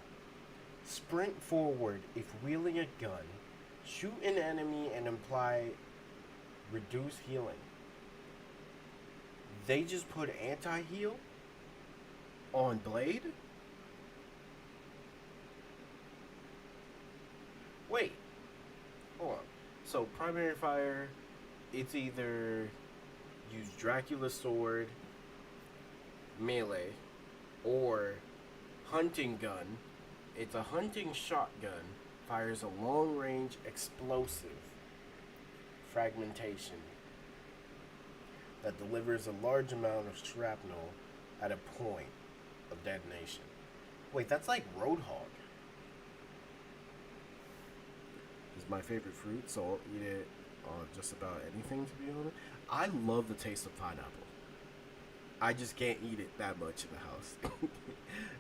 Sprint forward if wielding a gun, shoot an enemy and imply reduce healing. They just put anti-heal on Blade? Wait. Hold on. So primary fire, it's either use Dracula's sword, melee, or hunting gun. It's a hunting shotgun, fires a long-range explosive fragmentation that delivers a large amount of shrapnel at a point of detonation. Wait, that's like Roadhog. It's my favorite fruit, so I'll eat it on just about anything, to be honest. I love the taste of pineapple. I just can't eat it that much in the house.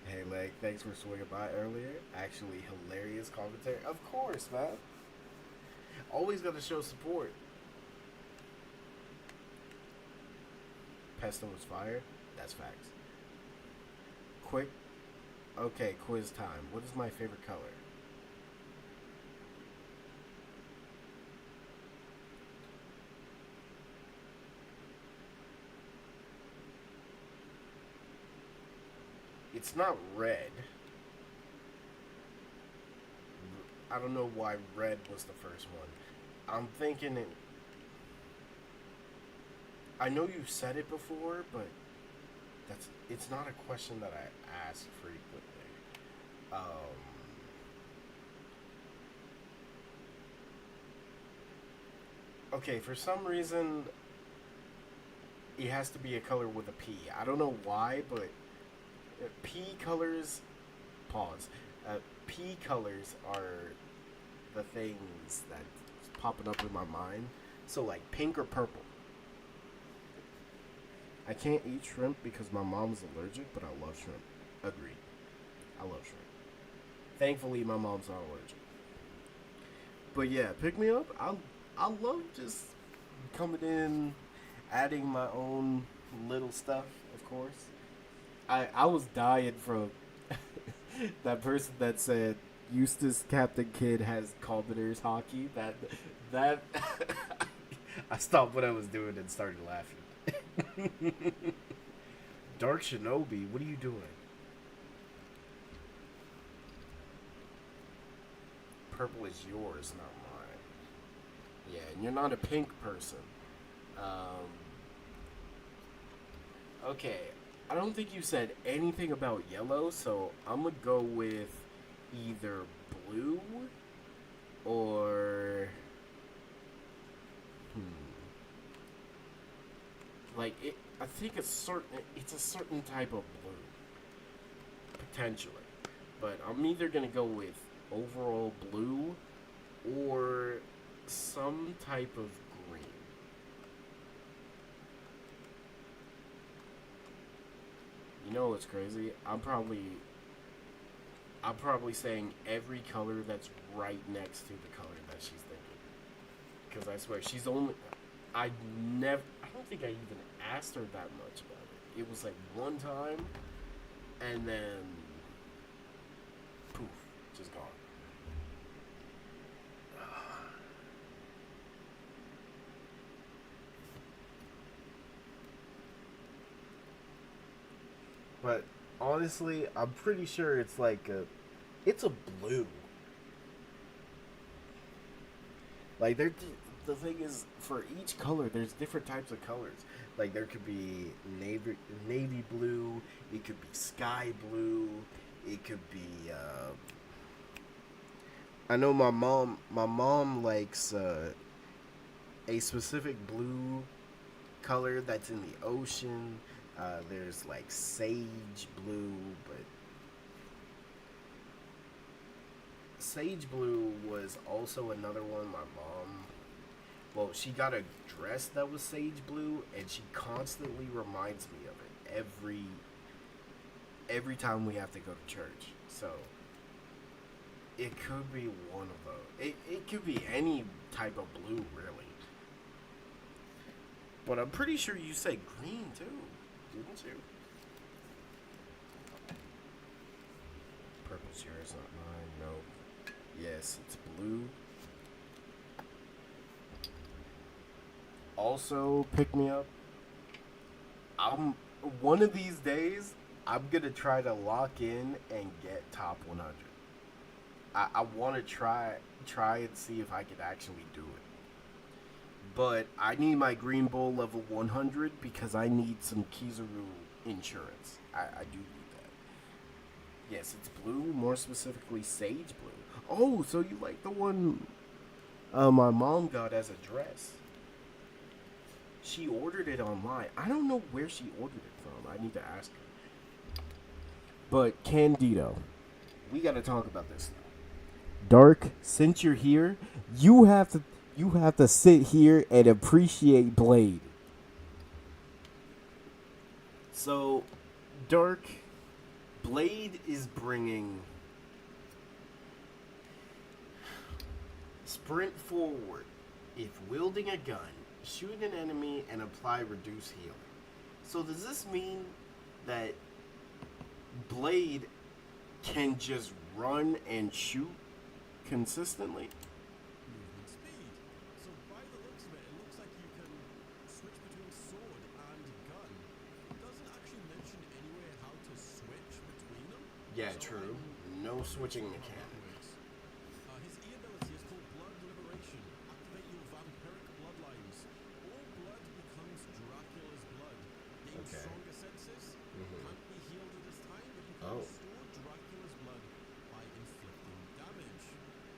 Hey, Leg, thanks for swinging by earlier. Actually, hilarious commentary. Of course, man. Always got to show support. Pesto is fire. That's facts. Quick. Okay, quiz time. What is my favorite color? It's not red. I don't know why red was the first one. I'm thinking it. I know you said it before, but it's not a question that I ask frequently. Okay, for some reason, it has to be a color with a P. I don't know why, but P colors. Pause. P colors are the things that popping up in my mind. So like pink or purple. I can't eat shrimp because my mom's allergic, but I love shrimp. Agreed. I love shrimp. Thankfully, my mom's not allergic. But yeah, pick me up. I love just coming in, adding my own little stuff. Of course, I was dying from that person that said Eustace Captain Kidd has commoners hockey. That I stopped what I was doing and started laughing. Dark Shinobi, what are you doing? Purple is yours, not mine. Yeah, and you're not a pink person. Okay, I don't think you said anything about yellow, so I'm gonna go with either blue or like it. I think it's a certain type of blue potentially, but I'm either gonna go with overall blue or some type of green. You know what's crazy? I'm probably saying every color that's right next to the color that she's thinking. Because I swear she's only. I don't think I even asked her that much about it. It was like one time, and then poof, just gone. But honestly, I'm pretty sure it's like it's a blue. Like the thing is, for each color, there's different types of colors. Like there could be navy blue, it could be sky blue, it could be. I know my mom likes a specific blue color that's in the ocean. There's like sage blue, but sage blue was also another one my mom. Well, she got a dress that was sage blue, and she constantly reminds me of it every time we have to go to church. So it could be one of those. It could be any type of blue, really. But I'm pretty sure you said green too. Didn't you? Purple's yours, not mine. No. Yes, it's blue. Also, pick me up. One of these days, I'm gonna try to lock in and get top 100. I want to try and see if I could actually do it. But I need my Green Bull level 100 because I need some Kizaru insurance. I do need that. Yes, it's blue, more specifically sage blue. Oh, so you like the one my mom got as a dress. She ordered it online. I don't know where she ordered it from. I need to ask her. But Candido, we got to talk about this now. Dark, since you're here, you have to sit here and appreciate Blade. So, Dark, Blade is bringing sprint forward if wielding a gun, shoot an enemy, and apply reduce healing. So does this mean that Blade can just run and shoot consistently? Movement speed. So by the looks of it, it looks like you can switch between sword and gun. It doesn't actually mention anywhere how to switch between them. Yeah, So true. I'm No not switching sure how that mechanic. works. His E ability is called Blood Liberation. Activate your vampiric bloodlines. All blood becomes Dracula's blood. Gain Okay. stronger senses. Can't be healed at this time, but you can Oh. restore Dracula's blood by inflicting damage.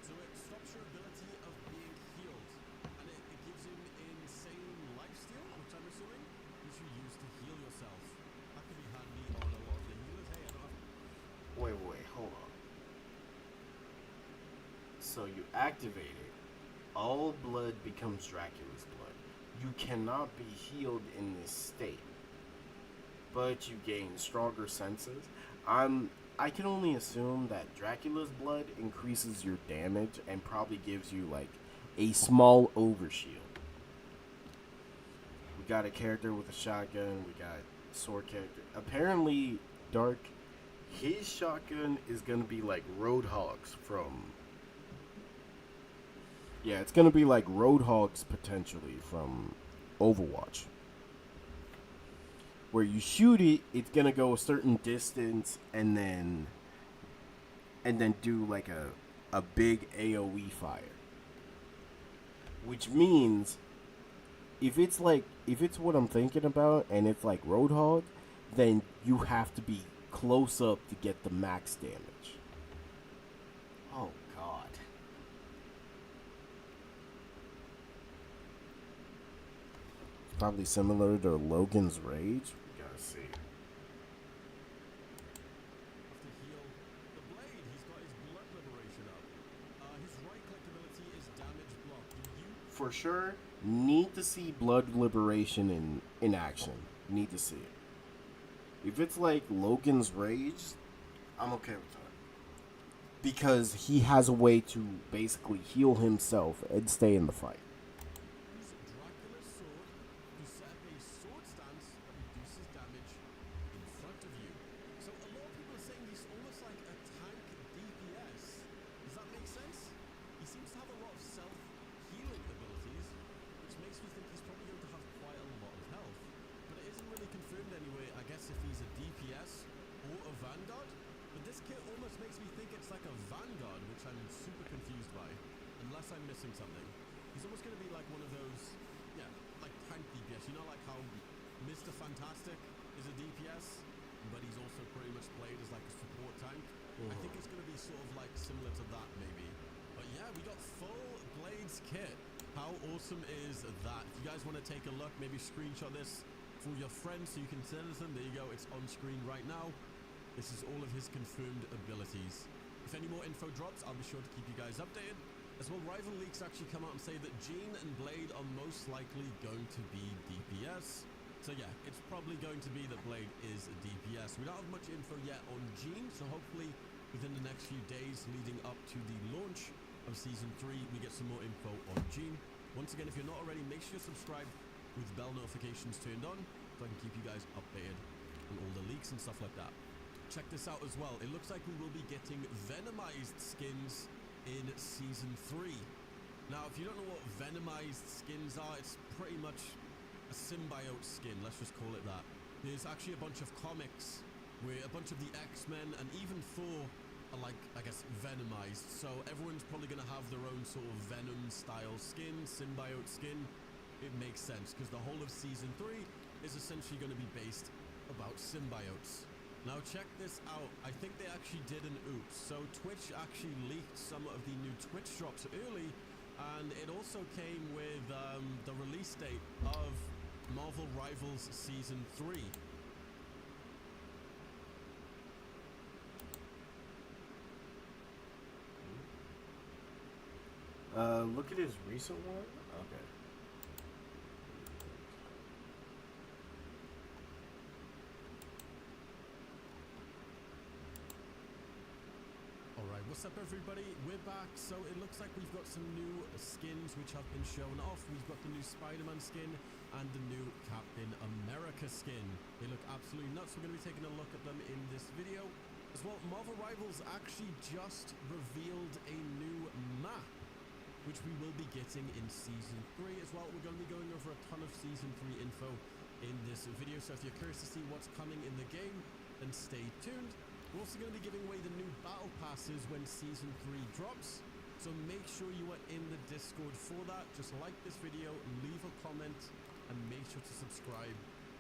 So it stops your ability of being healed, and it gives you insane lifesteal, which I'm assuming you should use to heal yourself. That could be handy on a lot of the healers. Hey, I don't have. Wait, hold on. So you activate it. all blood becomes Dracula's blood. You cannot be healed in this state, but you gain stronger senses. I can only assume that Dracula's blood increases your damage and probably gives you like a small overshield. We got a character with a shotgun. We got sword character. Apparently, Dark, his shotgun is gonna be like Roadhog's from. Yeah, it's gonna be like Roadhog's potentially from Overwatch, where you shoot it, it's gonna go a certain distance and then do like a big AoE fire. Which means if it's what I'm thinking about and it's like Roadhog, then you have to be close up to get the max damage. Oh god. Probably similar to Logan's Rage. We gotta see. To heal the blade, he's got his blood liberation up. His right click ability is damage block. Do you For sure, need to see blood liberation in action. Need to see it. If it's like Logan's Rage, I'm okay with that. Because he has a way to basically heal himself and stay in the fight. use Dracula's sword to set up a sword stance that reduces damage in front of you? So a lot of people are saying he's almost like a tank DPS. Does that make sense? He seems to have a lot of self-healing abilities, which makes me think he's probably going to have quite a lot of health. But it isn't really confirmed anyway, I guess, if he's a DPS or a Vanguard. But this kit almost makes me think it's like a Vanguard, which I'm super confused by, unless I'm missing something. He's almost going to be like one of those, yeah, like tank DPS. You know, like how Mr. Fantastic is a DPS, but he's also pretty much played as like a support tank. I think it's going to be sort of like similar to that, maybe. But yeah, we got full Blades kit. How awesome is that? If you guys want to take a look, maybe screenshot this for your friends so you can send them. There you go. It's on screen right now. This is all of his confirmed abilities. If any more info drops, I'll be sure to keep you guys updated. As well, Rival Leaks actually come out and say that Jean and Blade are most likely going to be DPS. So yeah, it's probably going to be that Blade is a DPS. We don't have much info yet on Jean, so hopefully within the next few days leading up to the launch of Season 3, we get some more info on Jean. Once again, if you're not already, make sure you're subscribed with bell notifications turned on so I can keep you guys updated on all the leaks and stuff like that. Check this out as well. It looks like we will be getting Venomized skins in Season 3. Now, if you don't know what Venomized skins are, it's pretty much a symbiote skin, let's just call it that. There's actually a bunch of comics where a bunch of the X-Men and even Thor are like, I guess, Venomized. So everyone's probably going to have their own sort of Venom-style skin, symbiote skin. It makes sense, because the whole of Season 3 is essentially going to be based about symbiotes. Now check this out, I think they actually did an oops. So Twitch actually leaked some of the new Twitch drops early, and it also came with the release date of Marvel Rivals Season 3. Look at his recent one. Okay. Alright, what's up everybody? We're back. So it looks like we've got some new skins which have been shown off. We've got the new Spider-Man skin and the new Captain America skin. They look absolutely nuts. We're going to be taking a look at them in this video. As well, Marvel Rivals actually just revealed a new map, which we will be getting in Season 3 as well. We're going to be going over a ton of Season 3 info in this video, so if you're curious to see what's coming in the game, then stay tuned. We're also going to be giving away the new battle passes when Season 3 drops, so make sure you are in the Discord for that. Just like this video, leave a comment, and make sure to subscribe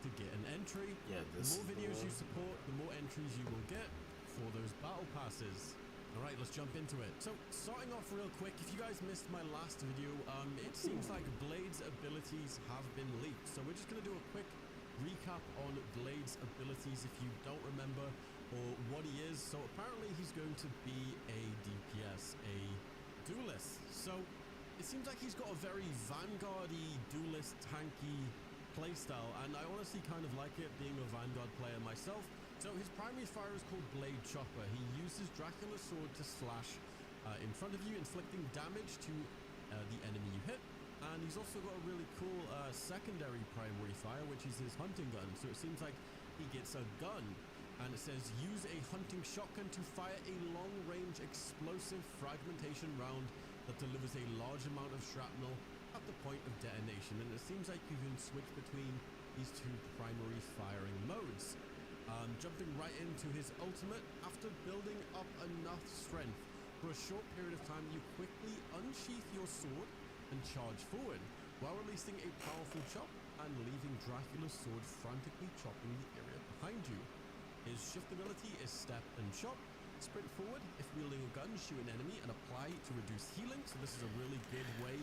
to get an entry. Yeah, The more videos you support, the more entries you will get for those battle passes. Alright, let's jump into it. So, starting off real quick, if you guys missed my last video, it seems like Blade's abilities have been leaked. So we're just going to do a quick recap on Blade's abilities if you don't remember or what he is. So apparently he's going to be a DPS, a duelist. So it seems like he's got a very Vanguard-y, duelist, tanky playstyle, and I honestly kind of like it, being a Vanguard player myself. So his primary fire is called Blade Chopper. He uses Dracula's sword to slash in front of you, inflicting damage to the enemy you hit. And he's also got a really cool secondary primary fire, which is his hunting gun. So it seems like he gets a gun. And it says, use a hunting shotgun to fire a long-range explosive fragmentation round that delivers a large amount of shrapnel at the point of detonation. And it seems like you can switch between these two primary firing modes. Jumping right into his ultimate, after building up enough strength for a short period of time, you quickly unsheath your sword and charge forward, while releasing a powerful chop and leaving Dracula's sword frantically chopping the area behind you. His shift ability is step and chop. Sprint forward if wielding a gun, shoot an enemy and apply to reduce healing, so this is a really good way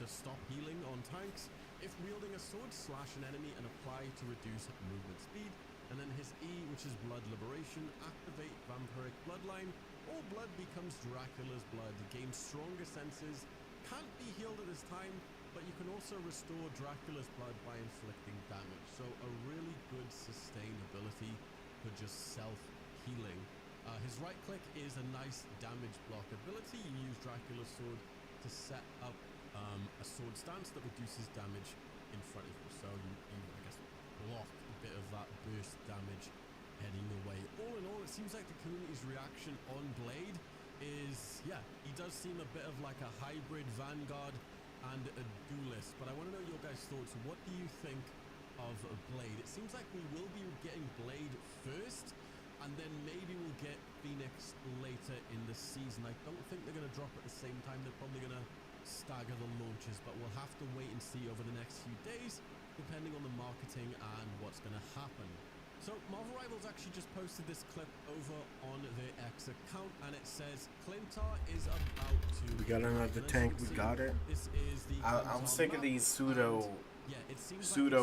to stop healing on tanks. If wielding a sword, slash an enemy and apply to reduce movement speed. And then his E, which is Blood Liberation, activate Vampiric Bloodline. All blood becomes Dracula's blood. Gain stronger senses. Can't be healed at this time, but you can also restore Dracula's blood by inflicting damage. So a really good sustain ability for just self-healing. His right click is a nice damage block ability. You use Dracula's sword to set up a sword stance that reduces damage in front of you. So you I guess, block a bit of that burst damage heading away. All in all, it seems like the community's reaction on Blade is, yeah, he does seem a bit of like a hybrid Vanguard and a duelist. But I want to know your guys' thoughts. What do you think of Blade? It seems like we will be getting Blade first, and then maybe we'll get Phoenix later in the season. I don't think they're going to drop at the same time. They're probably going to stagger the launches, but we'll have to wait and see over the next few days, depending on the marketing and what's going to happen. So Marvel Rivals actually just posted this clip over on their X account, and it says Clintar is about to... We got another tank, we got it. This is the I'm sick of these pseudo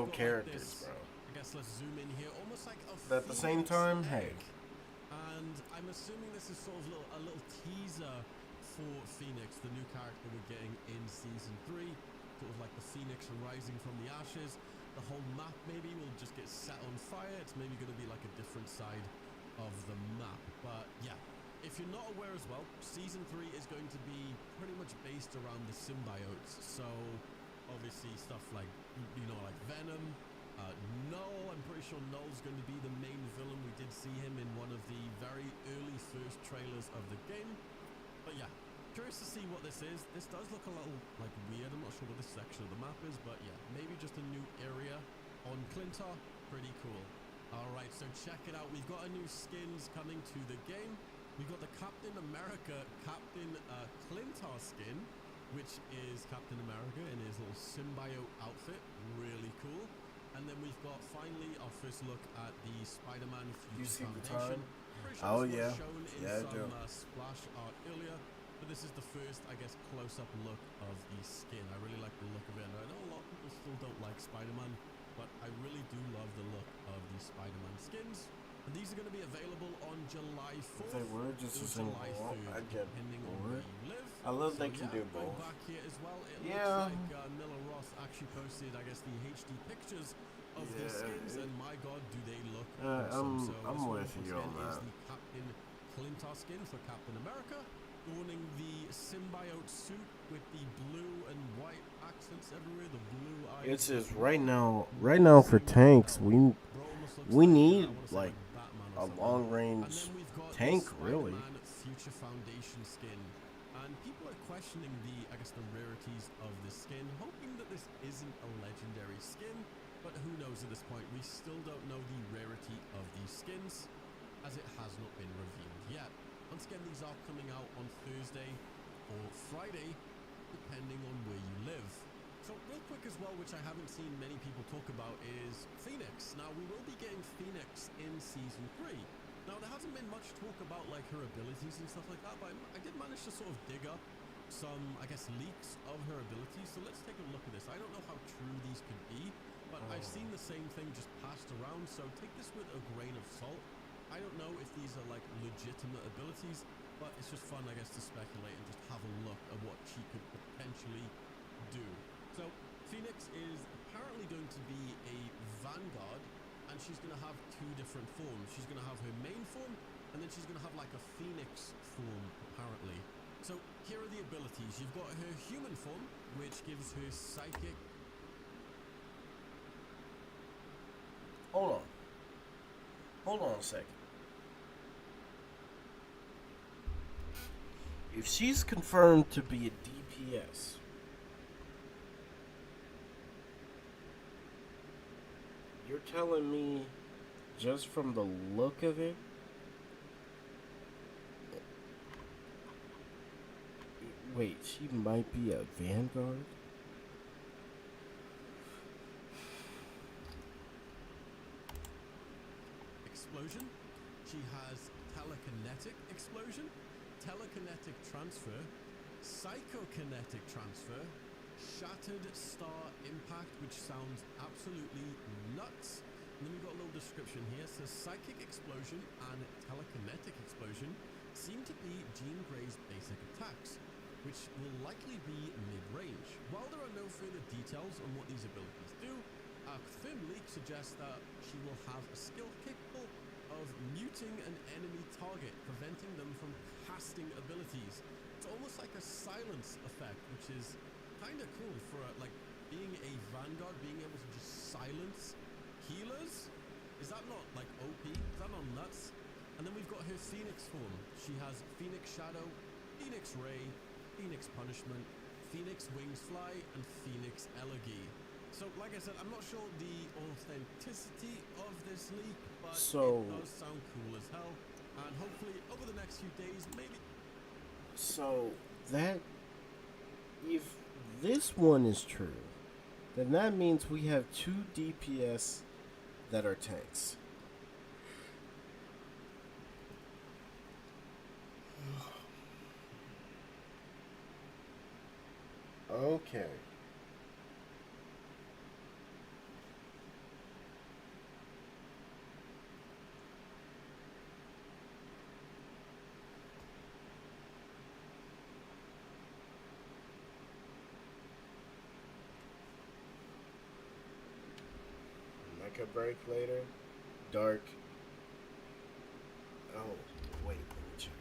characters, bro. I guess let's zoom in here, almost like a But at the same time, hey. And I'm assuming this is sort of a little teaser for Phoenix, the new character we're getting in Season 3. Sort of like the Phoenix rising from the ashes. The whole map maybe will just get set on fire. It's maybe going to be like a different side of the map. But yeah, if you're not aware as well, Season 3 is going to be pretty much based around the symbiotes. So obviously stuff like, like Venom, Null. I'm pretty sure Null's going to be the main villain. We did see him in one of the very early first trailers of the game. But yeah, curious to see what this is. This does look a little like weird. I'm not sure what this section of the map is, but yeah, maybe just a new area on Clintar. Pretty cool. Alright, so check it out. We've got a new skins coming to the game. We've got the Captain America Captain Clintar skin, which is Captain America in his little symbiote outfit. Really cool. And then we've got finally our first look at the Spider-Man Future Foundation. Oh yeah, yeah, I do. Splash art earlier, but this is the first, I guess, close-up look of the skin. I really like the look of it. And I know a lot of people still don't like Spider-Man, but I really do love the look of the Spider-Man skins. And these are going to be available on July 4th. If they were just a single wall, I'd get bored. I love they can do both. Back here as well, it looks like Miller Ross actually posted, I guess, the HD pictures of these skins, and my god, do they look awesome. I'm with you on that. The Captain Clintar skin for Captain America, owning the symbiote suit with the blue and white accents everywhere, the blue eyes. It's just right now for tanks, we need like a long range tank, really. Future Foundation skin. And people are questioning the rarities of the skin, hoping that this isn't a legendary skin. But who knows at this point? We still don't know the rarity of these skins, as it has not been revealed yet. Once again, these are coming out on Thursday or Friday, depending on where you live. So real quick as well, which I haven't seen many people talk about, is Phoenix. Now, we will be getting Phoenix in Season 3. Now, there hasn't been much talk about like her abilities and stuff like that, but I did manage to sort of dig up some, leaks of her abilities. So let's take a look at this. I don't know how true these could be, but I've seen the same thing just passed around, so take this with a grain of salt. I don't know if these are like legitimate abilities. but it's just fun, I guess, to speculate and just have a look at what she could potentially do. So Phoenix is apparently going to be a Vanguard, and she's going to have two different forms. She's going to have her main form, and then she's going to have like a Phoenix form, apparently. So here are the abilities. You've got her human form, which gives her psychic. Hold on. Hold on a second. If she's confirmed to be a DPS, you're telling me just from the look of it, wait, she might be a Vanguard? Explosion. She has telekinetic explosion, telekinetic transfer, psychokinetic transfer, shattered star impact, which sounds absolutely nuts. And then we've got a little description here. It says psychic explosion and telekinetic explosion seem to be Jean Grey's basic attacks, which will likely be mid-range. While there are no further details on what these abilities do, a firm leak suggests that she will have a skill capable of muting an enemy target, preventing them from casting abilities. It's almost like a silence effect, which is kind of cool for like being a Vanguard, being able to just silence healers. Is that not like OP? Is that not nuts? And then we've got her Phoenix form. She has Phoenix Shadow, Phoenix Ray, Phoenix Punishment, Phoenix Wings Fly, and Phoenix Elegy. So, like I said, I'm not sure the authenticity of this leak, but it does sound cool as hell. And hopefully, over the next few days, maybe. So, that. If this one is true, then that means we have two DPS that are tanks. Okay. Mecha break later. Dark. Oh, wait, let me check.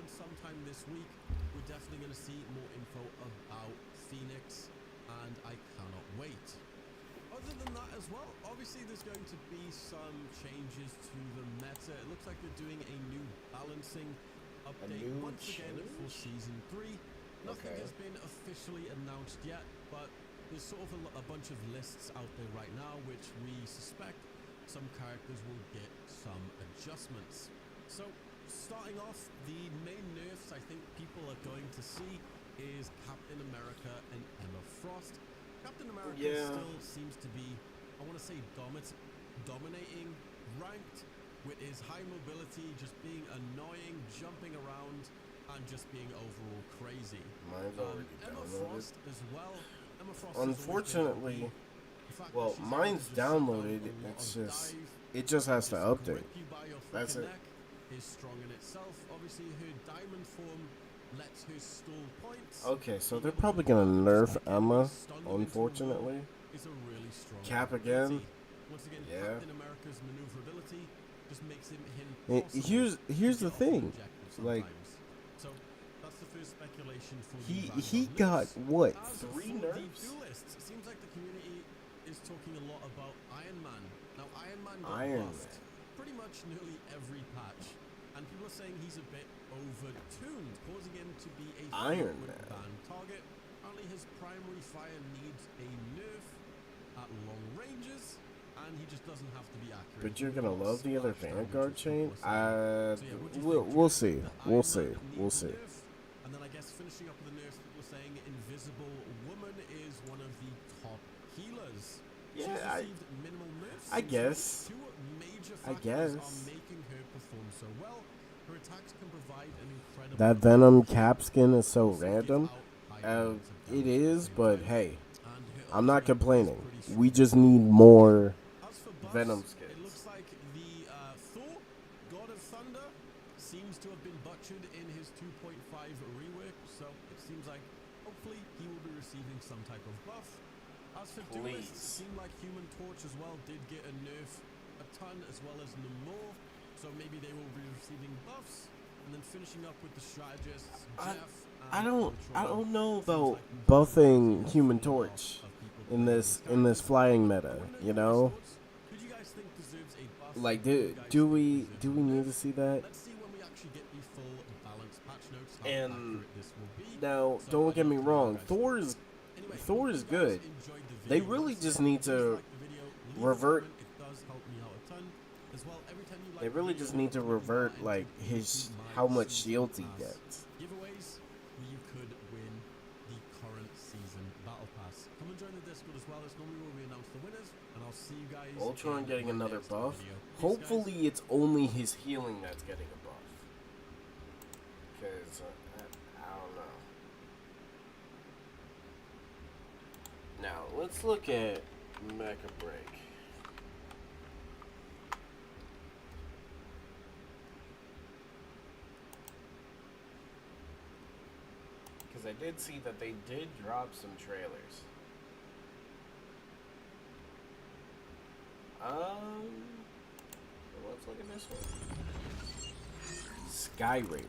Sometime this week, we're definitely going to see more info about Phoenix, and I cannot wait. Other than that as well, obviously there's going to be some changes to the meta. It looks like they're doing a new balancing update once again for Season 3. Nothing has been officially announced yet, but there's sort of a bunch of lists out there right now, which we suspect some characters will get some adjustments. So, starting off, the main nerfs I think people are going to see is Captain America and Emma Frost. Captain America still seems to be, I want to say, dominating ranked with his high mobility, just being annoying, jumping around, and just being overall crazy. Mine's already Emma downloaded. Frost as well. Emma Frost Unfortunately, well, mine's downloaded. It's just, it just has to update. That's it. Is strong in itself. Obviously, her diamond form lets her stall points. Okay, so they're probably gonna nerf Emma, unfortunately. Is a really strong Cap again. Once again, Yeah. Captain America's maneuverability just makes him Here's the thing, like, so that's the first speculation for he got what, as 3 for nerfs? The duelists, it seems like the community is talking a lot about Iron Man. Now, Iron Man got Iron buffed pretty much nearly every patch, and people are saying he's a bit overtuned, causing him to be a Iron frequent Man. ban target. Apparently, his primary fire needs a nerf at long ranges, and he just doesn't have to be accurate. But you're gonna love the other Vanguard chain. So yeah, what do you think? Do We'll you see. think that We'll Iron see. Man We'll needs a see. nerf? And then I guess finishing up with the nerfs, people are saying Invisible Woman is one of the top healers. Yeah, She's received minimal nerfs. I guess. Two major I factors guess. are making her perform so well. Her attacks can provide an incredible That Venom cap skin is so random. It is, but hey, I'm not complaining. We just need more As for buffs, Venom it skins. looks like the Thor, God of Thunder, seems to have been butchered in his 2.5 rework, so it seems like hopefully he will be receiving some type of buff. As for duelists, it seemed like Human Torch as well did get a nerf a ton, as well as Namor, so maybe they will be receiving buffs. And then finishing up with the strategists, Jeff. I don't know Seems though. like Buffing there's Human a lot Torch of people in playing this characters. flying meta, you know. Who do you guys think deserves a buff? Like, Who do you guys do think we deserves do a we need nerf? to see that? Let's see when we actually get the full balanced patch notes, how And accurate this will be. Now, So don't I'd get me love to know wrong. guys' Thor thoughts. is Anyway, Thor hope is you guys good. enjoyed the They video. really Once just again, need please to like the video, leave a revert. comment. It does help me out a ton. As well, every time you like They the really video, just need to you are revert entered like into his my how much season shields he pass gets. giveaways where you could win the current season battle pass. Come and join the Discord as well. It's normally where we announce the winners, and I'll see you guys. Ultron in getting my another next buff. video. Peace, guys. Hopefully, it's only his healing that's getting a buff. Because I don't know. Now let's look at Mecha Break. Because I did see that they did drop some trailers. Let's look at this one. Sky Raider.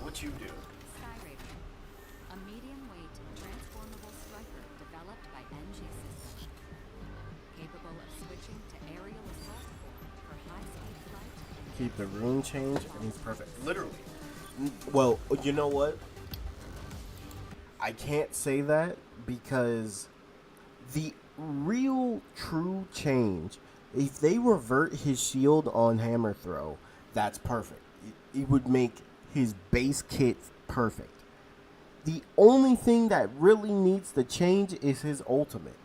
What you do? Sky Raider, a medium-weight, transformable striker developed by NG Systems, capable of switching to aerial assault for high-speed flight. Keep the rune change, and he's perfect. Literally. Well, you know what? I can't say that because the real true change, if they revert his shield on hammer throw, that's perfect. It would make his base kit perfect. The only thing that really needs to change is his ultimate.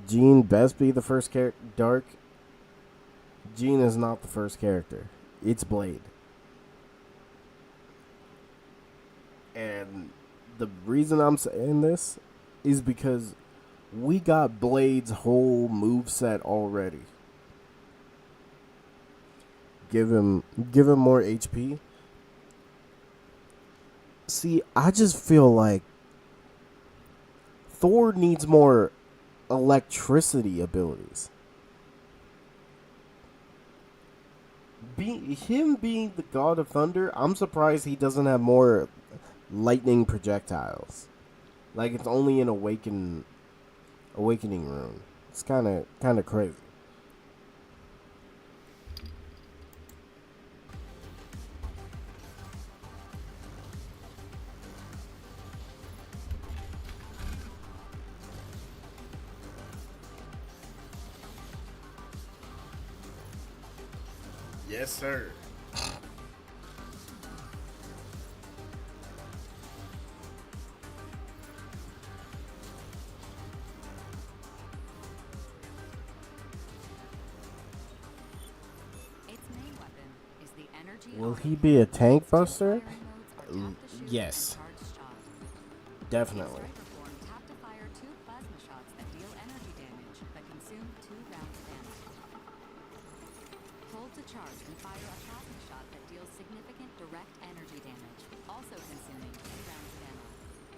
Jean best be the first character. Dark. Jean is not the first character. It's Blade. And the reason I'm saying this is because we got Blade's whole moveset already. Give him more HP. See, I just feel like Thor needs more electricity abilities. Him being the god of thunder, I'm surprised he doesn't have more lightning projectiles. Like it's only an awakening rune. It's kind of crazy. Yes, sir. Its main weapon is the energy. Will Aura. he be a tank buster? Firing modes are tap to shoot Yes. and charge shot. Definitely. In striker form, tap to fire 2 plasma shots that deal energy damage but consume 2 rounds of ammo. Hold to charge and fire a plasma shot that deals significant direct energy damage, also consuming 2 rounds of ammo.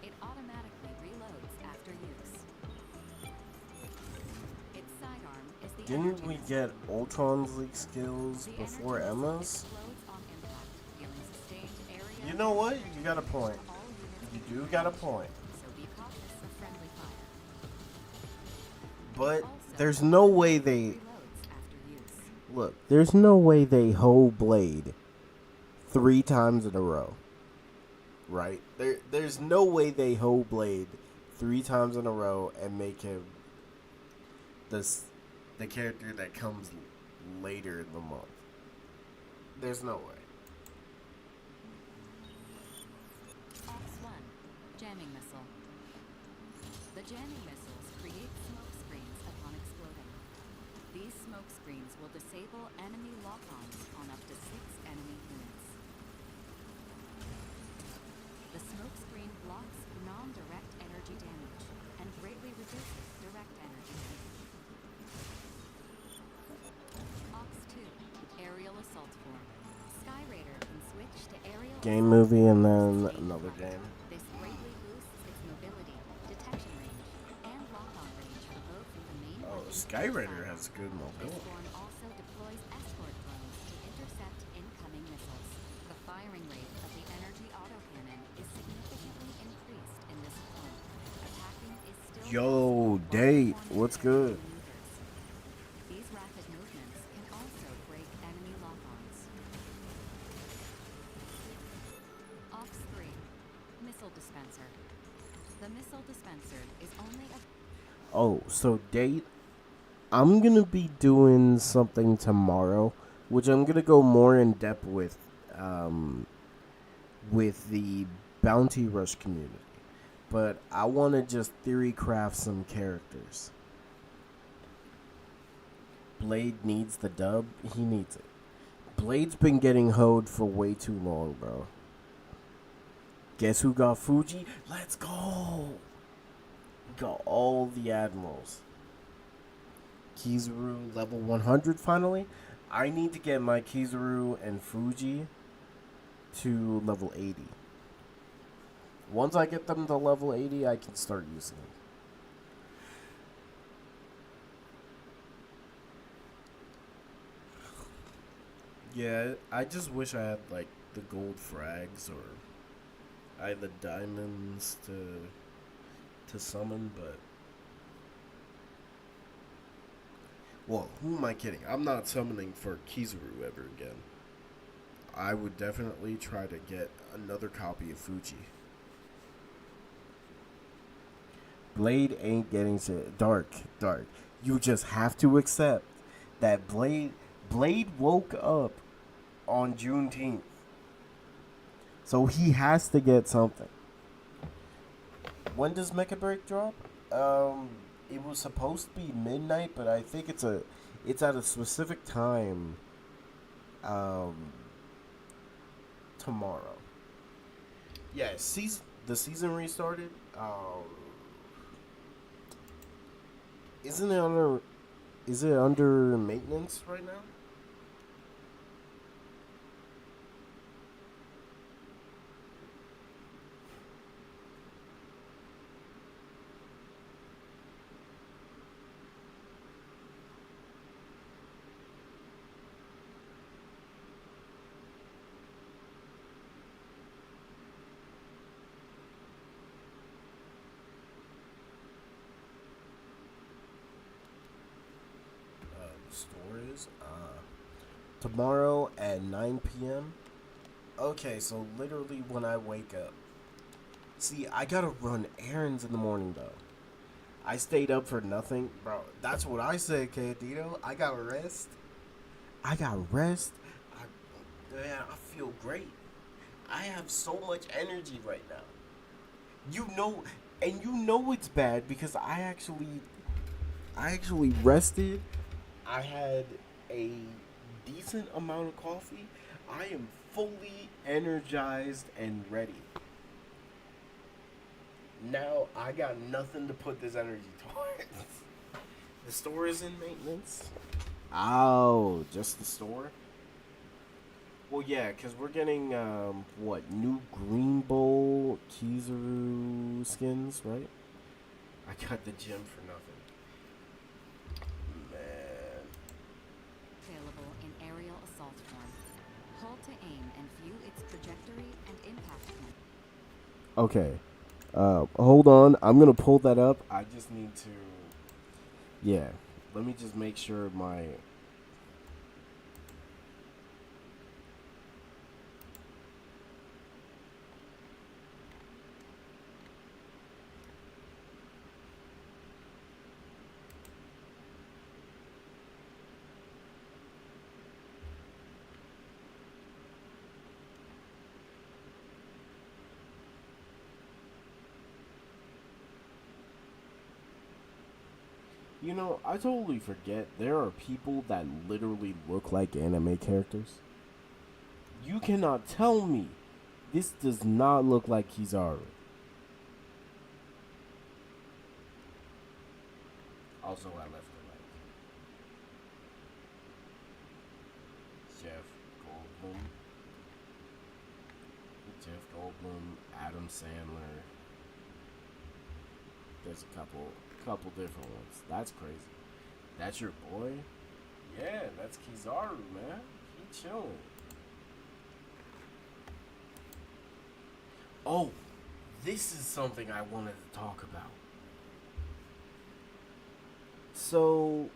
It automatically reloads after use. Its sidearm is the Didn't energy we missile. get Ultron's leak skills The before energy missile Emma's? explodes on impact, dealing sustained area You know what? damage You got a point. to all You do got a point. So be cautious of friendly fire. But Also, there's no way they reloads after use. look. There's no way they hold Blade 3 times in a row. Right? There's no way they hold Blade 3 times in a row and make him the character that comes later in the month. There's no way. Ops 1. Jamming missile. The jamming missiles create smoke screens upon exploding. These smoke screens will disable enemy lock-ons on up to 6 enemy units. The smoke screen blocks non-direct energy damage and greatly reduces direct energy damage. Ops 2. Aerial assault form. Sky Raider can switch to aerial Game assault movie and form then with another flight. game. This greatly boosts its mobility, detection range, and lock-on range for both the main Oh, weapon Sky and Raider sidearm. has good This mobility. form also deploys escort drones to intercept incoming missiles. The firing rate of the energy autocannon is significantly increased in this form. Attacking is still Yo, possible while Date, performing what's enemy good? maneuvers. These rapid movements can also break enemy lock-ons. Ops 3. Missile dispenser. The missile dispenser is only a Oh, so Date, I'm gonna be doing something tomorrow, which I'm gonna go more in depth with the Bounty Rush community. But I want to just theory craft some characters. Blade needs the dub. He needs it. Blade's been getting hoed for way too long, bro. Guess who got Fuji? Let's go. Got all the admirals. Kizaru level 100 finally. I need to get my Kizaru and Fuji to level 80. Once I get them to level 80, I can start using them. Yeah, I just wish I had like the gold frags or I had the diamonds to summon, but well, who am I kidding? I'm not summoning for Kizaru ever again. I would definitely try to get another copy of Fuji. Blade ain't getting to dark. You just have to accept that Blade woke up on Juneteenth. So he has to get something. When does Mecha Break drop? It was supposed to be midnight, but I think it's at a specific time. Tomorrow. Yeah, the season restarted. Is it under maintenance right now? The store is tomorrow at 9 p.m. Okay, so literally when I wake up. See, I gotta run errands in the morning though. I stayed up for nothing, bro. That's what I said, Candido. I got rest. I, man, I feel great. I have so much energy right now. You know, and you know it's bad because I actually rested. I had a decent amount of coffee. I am fully energized and ready. Now I got nothing to put this energy towards. The store is in maintenance. Oh, just the store? Well, yeah, because we're getting, new Green Bowl Kizaru skins, right? I got the gym for nothing. Man. available in aerial assault form. Hold to aim and view its trajectory and impact point. Okay. Hold on. I'm gonna pull that up. I just need to. Yeah. Let me just make sure my. You know, I totally forget there are people that literally look like anime characters. You cannot tell me this does not look like Kizaru. Also, I left it like Jeff Goldblum, Adam Sandler. There's a couple different ones. That's crazy. That's your boy? Yeah, that's Kizaru, man. He chilling. Oh, this is something I wanted to talk about. So,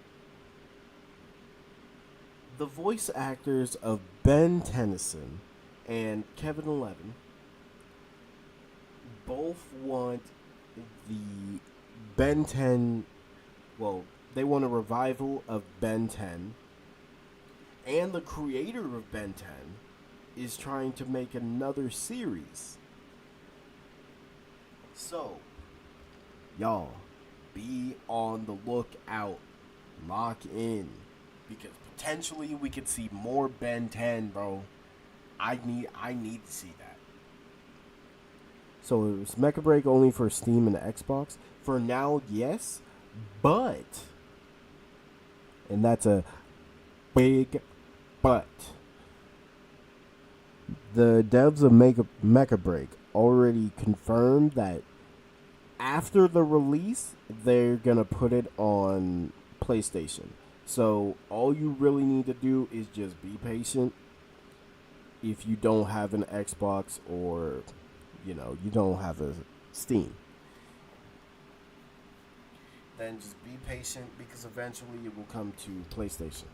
the voice actors of Ben Tennyson and Kevin Eleven both want the Ben 10. Well, they want a revival of Ben 10, and the creator of Ben 10 is trying to make another series. So, y'all, be on the lookout. Lock in. Because potentially we could see more Ben 10, bro. I need to see that. So it was Mecha Break only for Steam and Xbox. For now, yes. But, and that's a big but, the devs of Mecha Break already confirmed that after the release, they're going to put it on PlayStation. So all you really need to do is just be patient. If you don't have an Xbox or, you don't have a Steam, then just be patient because eventually it will come to PlayStation.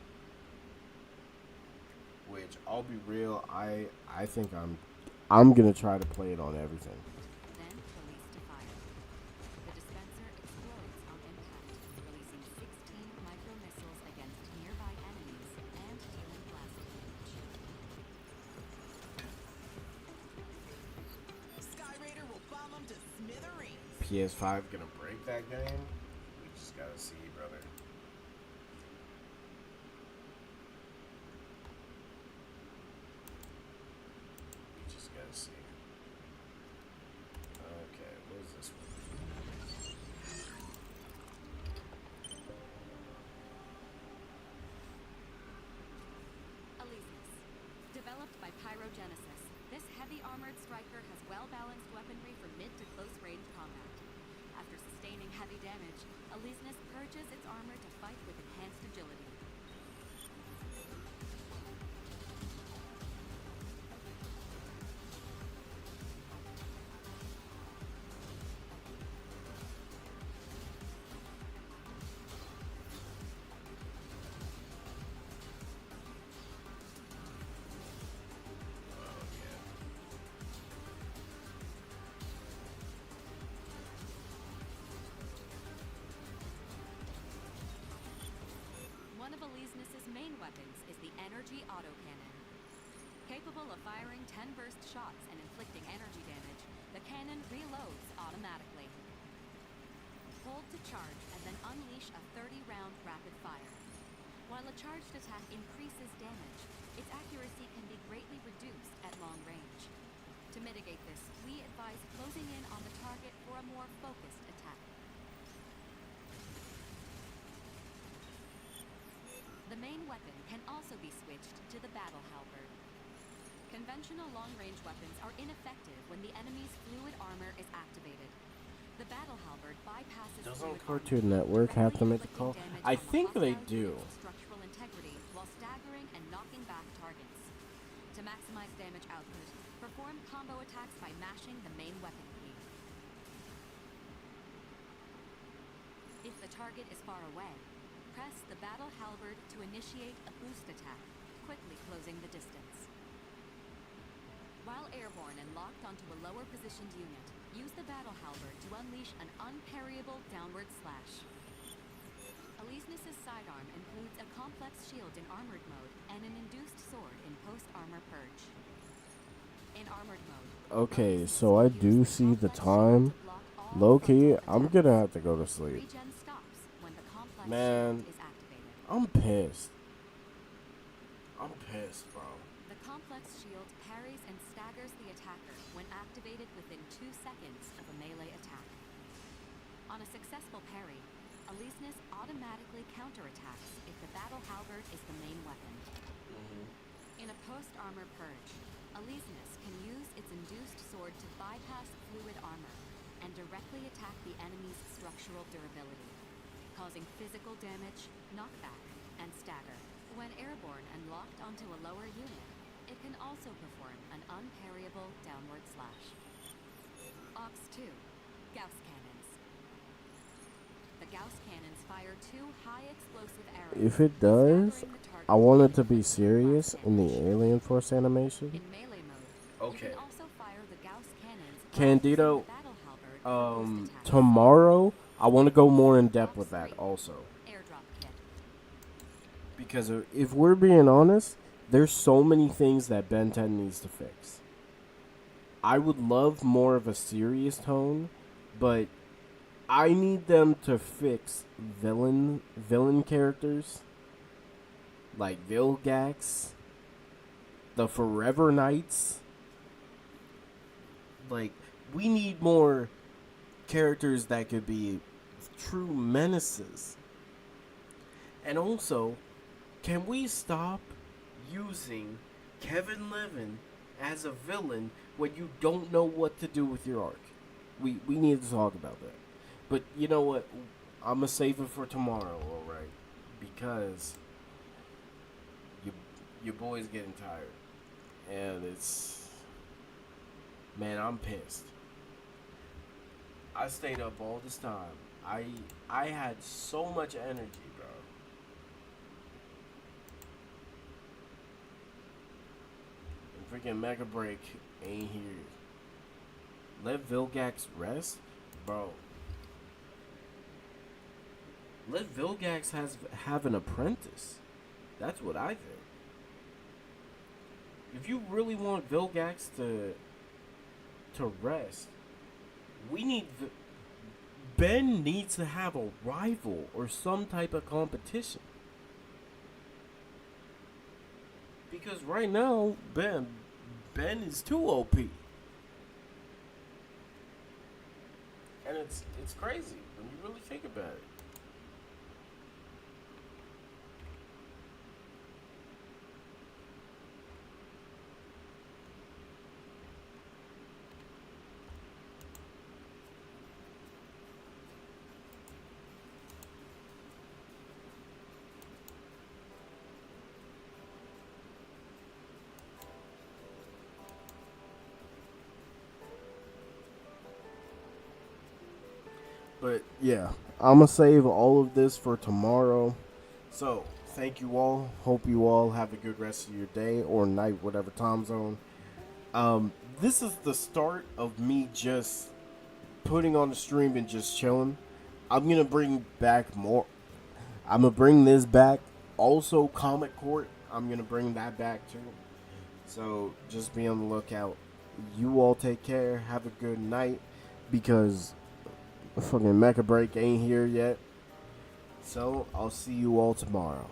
Which, I'll be real, I think I'm gonna try to play it on everything. Then released to fire. The dispenser explodes on impact, releasing 16 micro-missiles against nearby enemies and dealing blast damage. Sky Raider will bomb them to smithereens. PS5 gonna break that game? We just gotta see, brother. We just gotta see. Okay, what is this one? Elysius. Developed by Pyrogenesis, this heavy armored striker has well-balanced weaponry for mid to close-range combat. After sustaining heavy damage, Elysius purges its armor to fight with enhanced agility. Oh, yeah. One of Elysius's main weapons is the energy autocannon. Capable of firing 10 burst shots and inflicting energy damage, the cannon reloads automatically. Hold to charge and then unleash a 30-round rapid fire. While a charged attack increases damage, its accuracy can be greatly reduced at long range. To mitigate this, we advise closing in on the target for a more focused attack. The main weapon can also be switched to the battle halberd. Conventional long-range weapons are ineffective when the enemy's fluid armor is activated. The battle halberd bypasses Doesn't fluid Cartoon armor, Network have to directly make the inflicting call? damage I on the think they hostile do. unit's structural integrity while staggering and knocking back targets. To maximize damage output, perform combo attacks by mashing the main weapon key. the target is far away, press the battle halberd to initiate a boost attack, quickly closing the distance. While airborne and locked onto a lower positioned unit, use the battle halberd to unleash an unparryable downward slash. Aleseness' sidearm includes a complex shield in armored mode and an induced sword in post-armor purge. In armored mode, Okay, so I do see the time. Low-key, I'm gonna have to go to sleep. regen stops when the complex Man, shield is activated. I'm pissed. I'm pissed, bro. The complex shield parries and staggers the attacker when activated within 2 seconds of a melee attack. On a successful parry, Aleseness automatically counterattacks if the battle halberd is the main weapon. In a post-armor purge, Aleseness can use its induced sword to bypass fluid armor and directly attack the enemy's structural durability, causing physical damage, knockback, and stagger. When airborne and locked onto a lower unit, it can also perform an unparryable downward slash. Ops 2. Gauss Cannons. The Gauss Cannons fire 2 high explosive arrows. If it does, staggering the target I want it to with be 50+ serious in the damage. Alien Force animation. In melee mode, Okay. you can also fire the Gauss Cannons while Candido, using the battle halberd for boost attacks. tomorrow, I want to go more in depth with that also. Airdrop kit. Because if we're being honest, there's so many things that Ben 10 needs to fix. I would love more of a serious tone, but I need them to fix villain characters like Vilgax, the Forever Knights. Like, we need more characters that could be true menaces. And also, can we stop using Kevin Levin as a villain when you don't know what to do with your arc? We need to talk about that. But you know what? I'm going to save it for tomorrow, alright? Because your boy's getting tired. And it's... Man, I'm pissed. I stayed up all this time. I had so much energy, bro. And freaking Mega Break ain't here. Let Vilgax rest? Bro. Let Vilgax have an apprentice. That's what I think. If you really want Vilgax to rest, we need... Ben needs to have a rival or some type of competition. Because right now, Ben is too OP. And it's crazy when you really think about it. But yeah, I'm going to save all of this for tomorrow. So, thank you all. Hope you all have a good rest of your day or night, whatever time zone. This is the start of me just putting on the stream and just chilling. I'm going to bring back more. I'm going to bring this back. Also, Comic Court, I'm going to bring that back too. So, just be on the lookout. You all take care. Have a good night. Because... fucking Mecha Break ain't here yet. So, I'll see you all tomorrow.